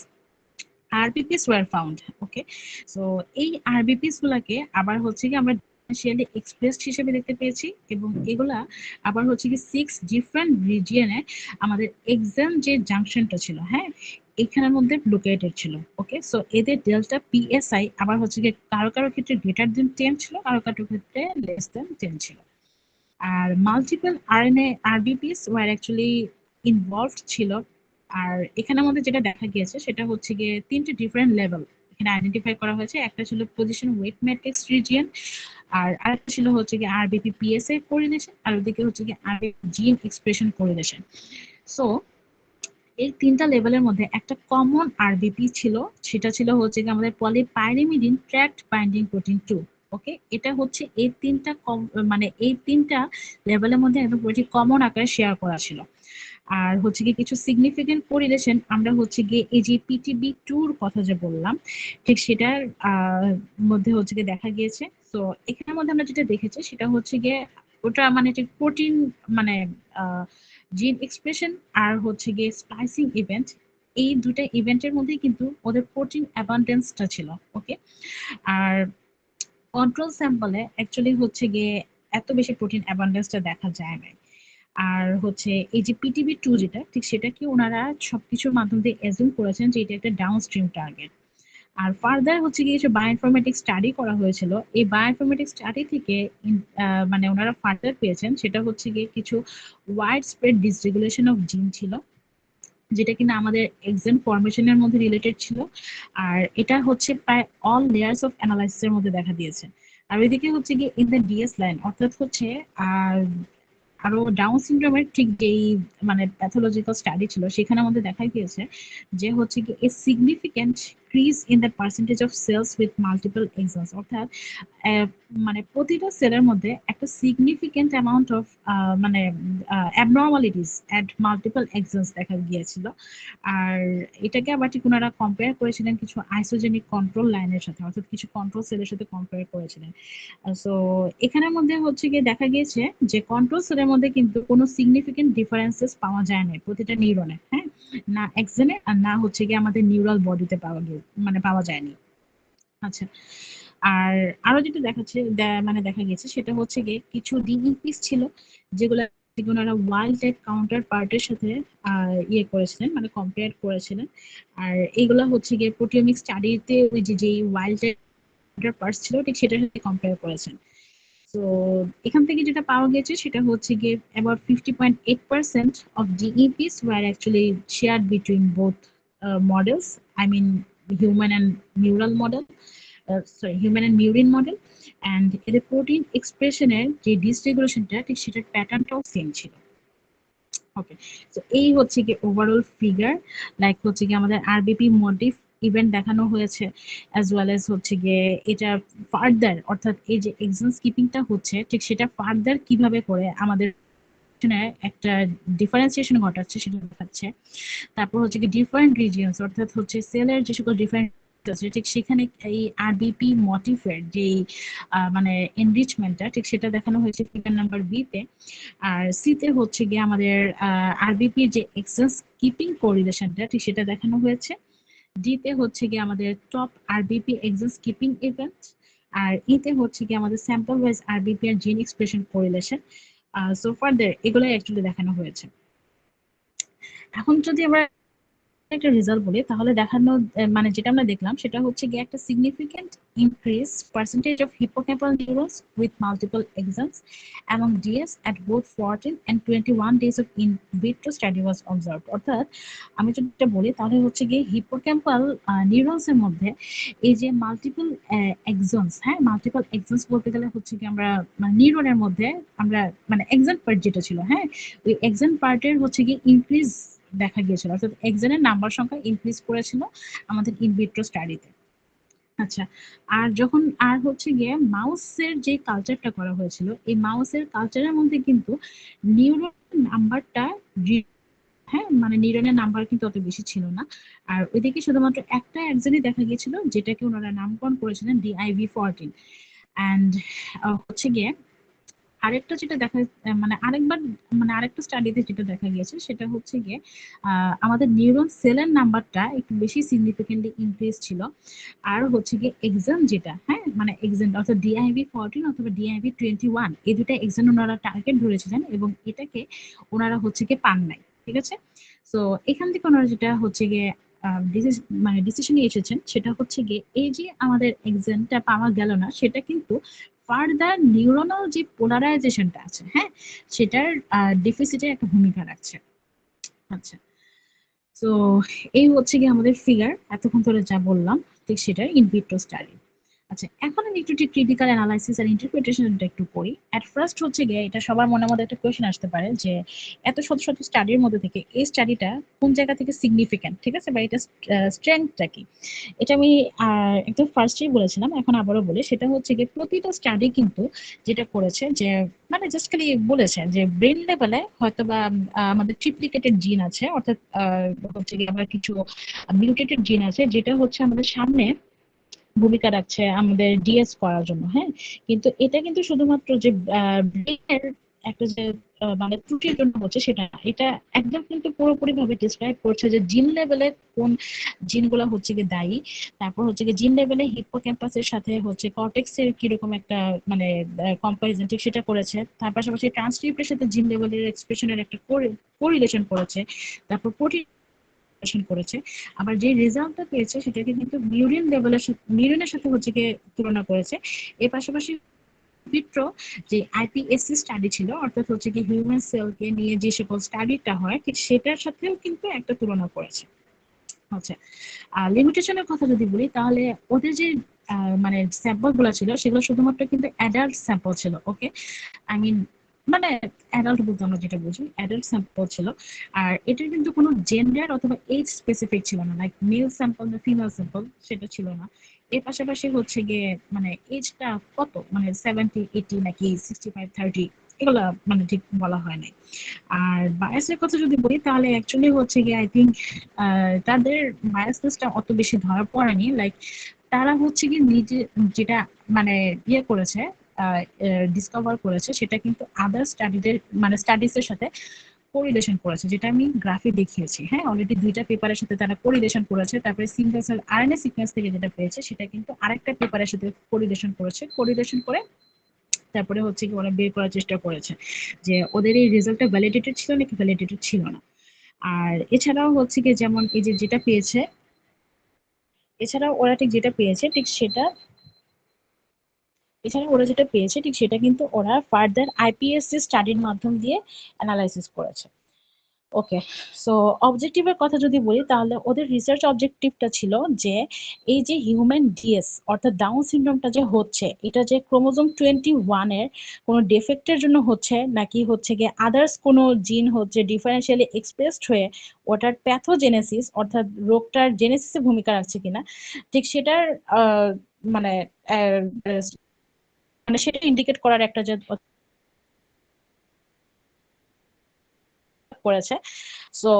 RBPs were found. Okay, so এই আরবিপিস গুলাকে আবার হচ্ছে কি আমরা ডিফারেন্সিয়ালি এক্সপ্রেসড হিসেবে দেখতে পেয়েছি, এবং এগুলা আবার হচ্ছে কি 6 ডিফারেন্ট রিজিয়নে আমাদের এক্সাম যে জাংশনটা ছিল, হ্যাঁ, এখানের মধ্যে লোকেটেড ছিল। ওকে, সো এদের ডেল্টা পিএসআই আবার হচ্ছে কি কারো কারো ক্ষেত্রে গ্রেটার দেন 10 ছিল, কারো কারো ক্ষেত্রে লেস দেন 10 ছিল। আর multiple RNA RBPs were actually involved ছিল। আর এখানে আমাদের যেটা দেখা গিয়েছে সেটা হচ্ছে গিয়ে তিনটে ডিফারেন্ট লেভেল এখানে আইডেন্টিফাই করা হয়েছে। একটা ছিল পজিশন ওয়েট ম্যাট্রিক্স রিজিয়ন, আর আরেকটা ছিল হচ্ছে গিয়ে আরবিপি পিএসএ কোরিলেশন, আর ওদিকে হচ্ছে গিয়ে আরবিপি জিন এক্সপ্রেশন কোরিলেশন। সো এই তিনটা লেভেলের মধ্যে একটা কমন আরবিপি ছিল, সেটা ছিল হচ্ছে গিয়ে আমাদের পলিপাইরিমিডিন ট্র্যাক্ট বাইন্ডিং প্রোটিন 2। ওকে, এটা হচ্ছে এই তিনটা মানে এই তিনটা লেভেলের মধ্যে একদম কমন আকারে শেয়ার করা ছিল। আর হচ্ছে গিয়ে কিছু সিগনিফিকেন্ট কোরিলেশন আমরা হচ্ছে গিয়ে এই যে পিটিবি টুর কথা যে বললাম ঠিক সেটার মধ্যে হচ্ছে গিয়ে দেখা গিয়েছে। তো এখানের মধ্যে আমরা যেটা দেখেছি সেটা হচ্ছে গিয়ে ওটা মানে যে প্রোটিন মানে জিন এক্সপ্রেশন আর হচ্ছে গিয়ে স্প্লাইসিং ইভেন্ট, এই দুটা ইভেন্টের মধ্যে কিন্তু ওদের প্রোটিন অ্যাবান্ডেন্সটা ছিল। ওকে, আর কন্ট্রোল স্যাম্পলে অ্যাকচুয়ালি হচ্ছে গিয়ে এত বেশি প্রোটিন অ্যাবান্ডেন্সটা দেখা যায় না। আর হচ্ছে এই যে পিটিবি টু যেটা ঠিক সেটা কি ওনারা সবকিছুর মাধ্যম দিয়ে এজুম করেছেন যে এটা একটা ডাউনস্ট্রিম টার্গেট। আর ফার্দার হচ্ছে গিয়ে যে বায়োইনফরমেটিক স্টাডি করা হয়েছিল, এই বায়োইনফরমেটিক স্টাডি থেকে মানে ওনারা ফার্দার পেয়েছেন সেটা হচ্ছে গিয়ে কিছু ওয়াইড স্প্রেড ডিসরেগুলেশন অফ জিন ছিল, যেটা কিনা আমাদের এক্সাম ফরমেশনের মধ্যে রিলেটেড ছিল। আর এটা হচ্ছে প্রায় অল লেয়ার্স অফ অ্যানালাইসিসের মধ্যে দেখা দিয়েছে। আর ওইদিকে হচ্ছে গিয়ে ইন দ্য ডিএস লাইন অর্থাৎ হচ্ছে আর আরো ডাউন সিনড্রোমের ঠিক যেই মানে প্যাথোলজিক্যাল স্টাডি ছিল সেখানে আমাদের দেখা গিয়েছে যে হচ্ছে কি a significant increase in the percentage of cells with multiple exons, অর্থাৎ মানে প্রতিটা সেলের মধ্যে একটা সিগনিফিক্যান্ট অ্যামাউন্ট অফ মানে অ্যাবনর্মালিটিস অ্যাট মাল্টিপল এক্সনস দেখা গিয়েছিল। আর এটাকে আবার ঠিক ওনারা কম্পেয়ার করেছিলেন কিছু আইসোজেনিক কন্ট্রোল লাইনের সাথে, অর্থাৎ কিছু কন্ট্রোল সেলের সাথে কম্পেয়ার করেছিলেন। সো এখানের মধ্যে হচ্ছে গিয়ে দেখা গিয়েছে যে কন্ট্রোল সেলের মধ্যে কিন্তু কোনো সিগনিফিকেন্ট ডিফারেন্সেস পাওয়া যায় না প্রতিটা নিউরনে, হ্যাঁ, না এক্সনে আর না হচ্ছে গিয়ে আমাদের নিউরাল বডিতে পাওয়া গিয়ে মানে পাওয়া যায়নি। আচ্ছা, আর আরো যেটা দেখাচ্ছে মানে দেখা গেছে সেটা হচ্ছে গিয়ে কিছু ডিইপিস ছিল যেগুলো ওনারা ওয়াইল্ড টাইপ কাউন্টার পার্টের সাথে ইয়ে করেছিলেন মানে কম্পেয়ার করেছিলেন। আর এইগুলা হচ্ছে গিয়ে প্রোটিওমিক স্টাডিতে ওই যে যে ওয়াইল্ড টাইপ পার্টস ছিল ঠিক সেটার সাথে কম্পেয়ার করেছেন। তো এখান থেকে যেটা পাওয়া গেছে সেটা হচ্ছে গিয়ে about 50.8% of DEPs were actually shared between both models. I mean human and neural model, sorry human and murine model, and এদের প্রোটিন এক্সপ্রেশনের যে ডিসরেগুলেশনটা ঠিক সেটার প্যাটার্নটাও সেম ছিল। ওকে, তো এই হচ্ছে কি ওভারঅল ফিগার, লাইক হচ্ছে কি আমাদের আরবিপি মোটিভ ইভেন্ট দেখানো হয়েছে, অ্যাজ ওয়েল এজ হচ্ছে গিয়ে এটা ফার্দার অর্থাৎ এই যে এক্সাম স্কিপিংটা হচ্ছে ঠিক সেটা ফার্দার কিভাবে করে আমাদের একটা ডিফারেন্সিয়েশন ঘটাচ্ছে সেটা দেখাচ্ছে। তারপর হচ্ছে কি ডিফারেন্ট রিজিয়নস অর্থাৎ হচ্ছে সেলের যে সকল ডিফারেন্ট ঠিক সেখানে এই আরবিপি মোটিফের যে মানে এনরিচমেন্টটা ঠিক সেটা দেখানো হয়েছে ফিগার নাম্বার বি তে। আর সি তে হচ্ছে গিয়ে আমাদের আরবিপি যে এক্সচেঞ্জ কিপিং কোরিলেশনটা ঠিক সেটা দেখানো হয়েছে। ডি তে হচ্ছে গিয়ে আমাদের top RBP exon skipping event. আর ই তে হচ্ছে গিয়ে আমাদের স্যাম্পল ওয়াইজ আরবিপি আর gene expression correlation. So further এগুলোই অ্যাকচুয়ালি দেখানো হয়েছে। এখন যদি আমরা একটা রেজাল্ট বলি তাহলে দেখানো মানে যেটা আমরা দেখলাম সেটা হচ্ছে গিয়ে একটা significant increase percentage of hippocampal neurons with multiple exams এবং DS at both 14 and 21 days of in vitro study was observed। অর্থাৎ আমি যদি এটা বলি তাহলে হচ্ছে গিয়ে হিপোক্যাম্পাল নিউরনস এর মধ্যে এই যে মাল্টিপল এক্সনস, হ্যাঁ মাল্টিপল এক্সনস বলতে গেলে হচ্ছে কি আমরা মানে নিউরনের মধ্যে আমরা মানে এক্সন পার্ট যেটা ছিল, হ্যাঁ ওই এক্সন পার্টের হচ্ছে গিয়ে ইনক্রিজ দেখা গিয়েছিল, অর্থাৎ এক্সনের নাম্বার সংখ্যা ইনক্রিজ করেছিল আমাদের ইনভিট্রো স্টাডিতে। আচ্ছা, আর যখন আর হচ্ছে গিয়ে মাউসের যে কালচারটা করা হয়েছিল এই মাউসের কালচারের মধ্যে কিন্তু নিউরন নাম্বারটা, হ্যাঁ মানে নিউরনের নাম্বার কিন্তু অত বেশি ছিল না। আর ওইদিকে শুধুমাত্র একটা এক্সনই দেখা গিয়েছিল যেটাকে ওনারা নামকরণ করেছিলেন DIV14। অ্যান্ড হচ্ছে গিয়ে আরেকটা যেটা দেখা মানে আরেকবার মানে আরেকটা স্টাডিতে যেটা দেখা গিয়েছে সেটা হচ্ছে গিয়ে আমাদের নিউরন সেলের নাম্বারটা একটু বেশি সিগনিফিকেন্টলি ইনক্রিজ ছিল। আর হচ্ছে গিয়ে এক্সাম যেটা, হ্যাঁ মানে এক্সাম অর্থাৎ DIV14 অথবা DIV21 এই দুটা এক্সাম ওনারা টার্গেট ধরেছিলেন এবং এটাকে ওনারা হচ্ছে গিয়ে পান নাই। ঠিক আছে, তো এখান থেকে ওনারা যেটা হচ্ছে গিয়ে মানে ডিসিশনে এসেছেন সেটা হচ্ছে গিয়ে এই যে আমাদের এক্সামটা পাওয়া গেল না সেটা কিন্তু ফার্দার নিউরনাল যে পোলারাইজেশনটা আছে, হ্যাঁ সেটার ডেফিসিটের একটা ভূমিকা রাখছে। আচ্ছা, তো এই হচ্ছে গিয়ে আমাদের ফিগার এতক্ষণ ধরে যা বললাম ঠিক সেটার ইনভিট্রো স্টাডি। আচ্ছা, এখন আমি একটু ক্রিটিক্যাল অ্যানালাইসিস আর ইন্টারপ্রিটেশনটা একটু করি। এট ফার্স্ট হচ্ছে গিয়ে এটা সবার মনের মধ্যে একটা কোয়েশ্চেন আসতে পারে যে এত শত শত স্টাডির মধ্যে থেকে এই স্টাডিটা কোন জায়গা থেকে সিগনিফিক্যান্ট, ঠিক আছে, বা এটা স্ট্রেংথটা কি। এটা আমি একদম ফার্স্টেই বলেছিলাম, এখন আবারও বলি, সেটা হচ্ছে গিয়ে প্রতিটা স্টাডি কিন্তু যেটা করেছে যে মানে জাস্ট খালি বলেছে যে ব্রেন লেভেলে হয়তো বা আমাদের ট্রিপ্লিকেটেড জিন আছে, অর্থাৎ হচ্ছে গিয়ে আবার কিছু মিউটেটেড জিন আছে যেটা হচ্ছে আমাদের সামনে ভূমিকা রাখছে আমাদের ডিএস করার জন্য, হ্যাঁ কিন্তু এটা কিন্তু শুধুমাত্র যে ব্রেনের একটা যে মানে ত্রুটির জন্য হচ্ছে সেটা না, এটা একদম কিন্তু পুরোপুরি ভাবে ডিসক্রাইব করছে যে জিন লেভেলে কোন জিনগুলো হচ্ছে গিয়ে দায়ী। তারপর হচ্ছে গিয়ে জিন লেভেলে হিপোক্যাম্পাসের সাথে হচ্ছে কর্টেক্সের কিরকম একটা মানে কম্পারিজন ঠিক সেটা করেছে। তার পাশাপাশি ট্রান্সক্রিপ্টের সাথে জিন লেভেলের এক্সপ্রেশনের একটা কোরিলেশন করেছে। তারপর প্রোটিন করেছে। আবার যে রেজাল্টটা পেয়েছে সেটাকে কিন্তু মিউরিনের সাথে হচ্ছে গিয়ে তুলনা করেছে। এর পাশাপাশি ভিট্রো যে আইপিএসসি স্টাডি ছিল, অর্থাৎ হচ্ছে কি হিউম্যান সেলকে নিয়ে যে সকল স্টাডিটা হয় ঠিক সেটার সাথেও কিন্তু একটা তুলনা করেছে। আচ্ছা, লিমিটেশনের কথা যদি বলি তাহলে ওদের যে মানে স্যাম্পল গুলো ছিল সেগুলো শুধুমাত্র কিন্তু অ্যাডাল্ট স্যাম্পল ছিল। ওকে, আই মিন মানে অ্যাডাল্ট বলতে আমরা যেটা বুঝি অ্যাডাল্ট স্যাম্পল ছিল। আর এটার কিন্তু কোনো জেন্ডার অথবা এজ স্পেসিফিক ছিল না, লাইক মেল স্যাম্পল না ফিমেল স্যাম্পল সেটা ছিল না। এর পাশাপাশি হচ্ছে গিয়ে মানে এজটা কত মানে 70 80 নাকি 65 30 এগুলো মানে ঠিক বলা হয় নাই। আর বায়াসের কথা যদি বলি তাহলে অ্যাকচুয়ালি হচ্ছে গিয়ে আই থিঙ্ক তাদের বায়াসনেসটা অত বেশি ধরা পড়েনি, লাইক তারা হচ্ছে কি নিজে যেটা মানে ইয়ে করেছে ডিসকভার করেছে সেটা কিন্তু আদার স্টাডিদের মানে স্টাডিজের সাথে কোরিলেশন করেছে, যেটা আমি গ্রাফে দেখিয়েছি। হ্যাঁ অলরেডি দুইটা পেপারের সাথে তারা কোরিলেশন করেছে, তারপরে সিঙ্গেল সেল আরএনএ সিকোয়েন্স থেকে যেটা পেয়েছে সেটা কিন্তু আরেকটা পেপারের সাথে কোরিলেশন করেছে। কোরিলেশন করে তারপরে হচ্ছে কি ওরা বের করার চেষ্টা করেছে যে ওদের এই রেজাল্টটা ভ্যালিডেটেড ছিল নাকি ভ্যালিডেটেড ছিল না। আর এছাড়াও হচ্ছে কি যেমন এই যে যেটা পেয়েছে, এছাড়াও ওরা ঠিক যেটা পেয়েছে ঠিক সেটা এছাড়া ওরা যেটা পেয়েছে ঠিক সেটা কিন্তু ওরা ফার্দার আইপিএসসি স্টাডির মাধ্যম দিয়ে অ্যানালাইসিস করেছে। ওকে, সো অবজেক্টিভের কথা যদি বলি তাহলে ওদের রিসার্চ অবজেক্টিভটা ছিল যে এই যে হিউম্যান ডিএস অর্থাৎ ডাউন সিনড্রোমটা যে হচ্ছে এটা যে ক্রোমোজোম 21 এর কোনো ডিফেক্টের জন্য হচ্ছে নাকি হচ্ছে গিয়ে আদার্স কোনো জিন হচ্ছে ডিফারেন্সিয়ালি এক্সপ্রেসড হয়ে ওটার প্যাথোজেনেসিস অর্থাৎ রোগটার জেনেসিসে ভূমিকা রাখছে কিনা ঠিক সেটার মানে আহ, মানে সেটা ইন্ডিকেট করার একটা যে করেছে। So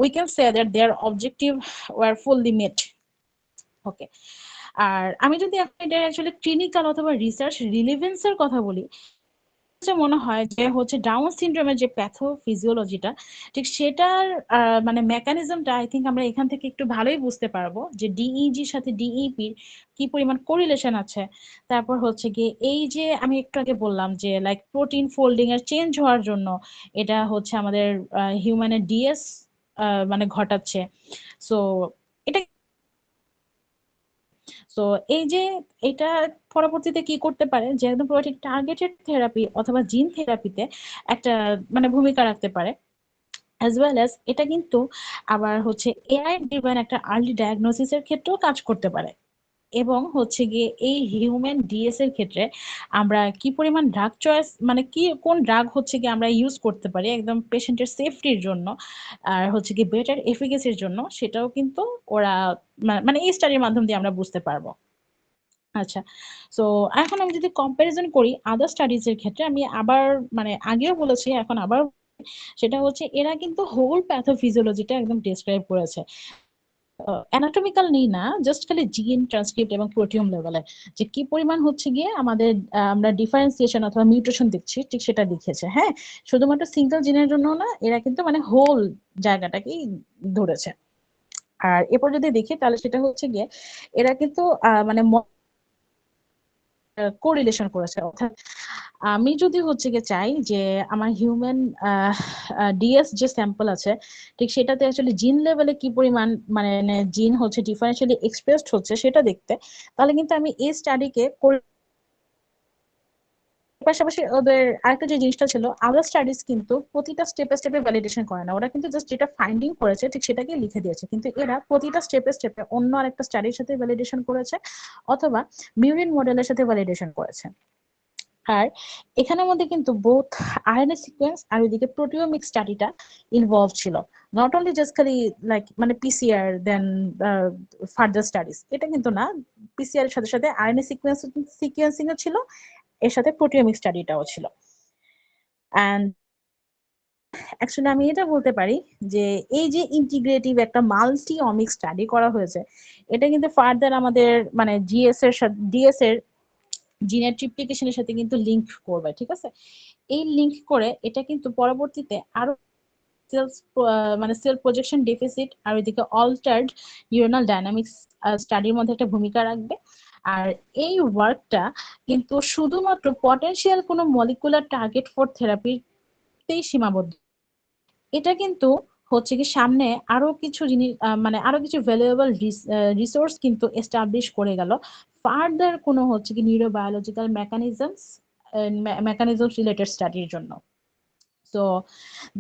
we can say that their objective were fully met. ওকে, আর আমি যদি এখন এটা অ্যাকচুয়ালি ক্লিনিক্যাল অথবা রিসার্চ রিলেভেন্সের কথা বলি, মনে হয় যে হচ্ছে ডাউন সিনড্রোমের যে প্যাথোফিজিওলজিটা ঠিক সেটার মানে মেকানিজমটা আই থিঙ্ক আমরা এখান থেকে একটু ভালোই বুঝতে পারবো যে ডিইজির সাথে ডিইপির কি পরিমাণ কোরিলেশন আছে। তারপর হচ্ছে গিয়ে এই যে আমি একটু আগে বললাম যে লাইক প্রোটিন ফোল্ডিং এর চেঞ্জ হওয়ার জন্য এটা হচ্ছে আমাদের হিউম্যানের ডিএস মানে ঘটাচ্ছে। সো এটা তো এই যে এটা পরবর্তীতে কি করতে পারে যে একদম পুরো টার্গেটেড থেরাপি অথবা জিন থেরাপিতে একটা মানে ভূমিকা রাখতে পারে, অ্যাজ ওয়েল অ্যাজ এটা কিন্তু আবার হচ্ছে এআই ড্রিভেন একটা আর্লি ডায়াগনোসিসের ক্ষেত্রেও কাজ করতে পারে। এবং হচ্ছে গিয়ে এই হিউম্যান ডিএস এর ক্ষেত্রে আমরা কি পরিমাণ ড্রাগ চয়েস মানে কি কোন ড্রাগ হচ্ছে গিয়ে আমরা ইউজ করতে পারি একদম পেশেন্টের সেফটির জন্য আর হচ্ছে গিয়ে বেটার এফিকেসির জন্য, সেটাও কিন্তু ওরা মানে এই স্টাডির মাধ্যম দিয়ে আমরা বুঝতে পারবো। আচ্ছা, সো এখন আমি যদি কম্পারিজন করি আদার স্টাডিজ এর ক্ষেত্রে, আমি আবার মানে আগেও বলেছি এখন আবার, সেটা হচ্ছে এরা কিন্তু হোল প্যাথোফিজিওলজিটা একদম ডেসক্রাইব করেছে। অ্যানাটমিক্যাল নেই না, জাস্ট খালি জিন ট্রান্সক্রিপ্ট এবং প্রোটিওম লেভেলে যে কি পরিমাণ হচ্ছে গিয়ে আমাদের আমরা ডিফারেন্সিয়েশন অথবা মিউটেশন দেখছি ঠিক সেটা লিখেছে। হ্যাঁ, শুধুমাত্র সিঙ্গেল জিনের জন্য না, এরা কিন্তু মানে হোল জায়গাটাকেই ধরেছে। আর এরপর যদি দেখি তাহলে সেটা হচ্ছে গিয়ে এরা কিন্তু মানে কোরিলেশন করেছে। অর্থাৎ আমি যদি হচ্ছে গিয়ে চাই যে আমার হিউম্যান ডিএস যে স্যাম্পল আছে ঠিক সেটাতে আসলে জিন লেভেলে কি পরিমাণ মানে জিন হচ্ছে ডিফারেন্সিয়ালি এক্সপ্রেসড হচ্ছে সেটা দেখতে, তাহলে কিন্তু আমি এই স্টাডিকে পাশাপাশি ওদের আরেকটা যে জিনিসটা ছিল আদার স্টাডিজ কিন্তু প্রতিটা স্টেপে স্টেপে ভ্যালিডেশন করে না, ওরা কিন্তু জাস্ট যেটা ফাইন্ডিং করেছে ঠিক সেটাকে লিখে দিয়েছে, কিন্তু এরা প্রতিটা স্টেপে স্টেপে অন্য আরেকটা স্টাডির সাথে ভ্যালিডেশন করেছে অথবা মিউরিন মডেলের সাথে ভ্যালিডেশন করেছে। আর এখানের মধ্যে কিন্তু বোথ আরএনএ সিকোয়েন্স আর ওইদিকে প্রোটিওমিক স্টাডিটা ইনভলভ ছিল, নট অনলি জাস্ট খালি লাইক মানে পিসিআর দেন ফার্দার স্টাডিজ, এটা কিন্তু না, পিসিআর এর সাথে সাথে আরএনএ সিকোয়েন্সিং ও ছিল, এর সাথে প্রোটিওমিক স্টাডিটাও ছিল। অ্যান্ড অ্যাকচুয়ালি আমি এটা বলতে পারি যে এই যে ইন্টিগ্রেটিভ একটা মাল্টি অমিক স্টাডি করা হয়েছে, এটা কিন্তু ফার্দার আমাদের মানে জিএস এর সাথে ডিএস এর জিনের ট্রিপ্লিকেশনের সাথে কিন্তু লিংক করবে, ঠিক আছে? এই লিংক করে এটা কিন্তু পরবর্তীতে আরো সেলস মানে সেল প্রজেকশন ডেফিসিট আর ওইদিকে অল্টার্ড নিউরনাল ডায়নামিক্স স্টাডির মধ্যে একটা ভূমিকা রাখবে। আর এই ওয়ার্কটা কিন্তু শুধুমাত্র পটেনশিয়াল কোনো মলিকুলার টার্গেট ফর থেরাপিতেই সীমাবদ্ধ, এটা কিন্তু হচ্ছে কি সামনে আরো কিছু জিনিস মানে আরো কিছু ভ্যালুয়েবল রিসোর্স কিন্তু এস্টাবলিশ করে গেল ফার্দার কোনো হচ্ছে কি নিউরোবায়োলজিক্যাল মেকানিজমস রিলেটেড স্টাডির জন্য। So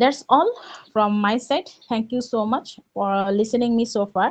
that's all from my side. Thank you so much for listening me so far.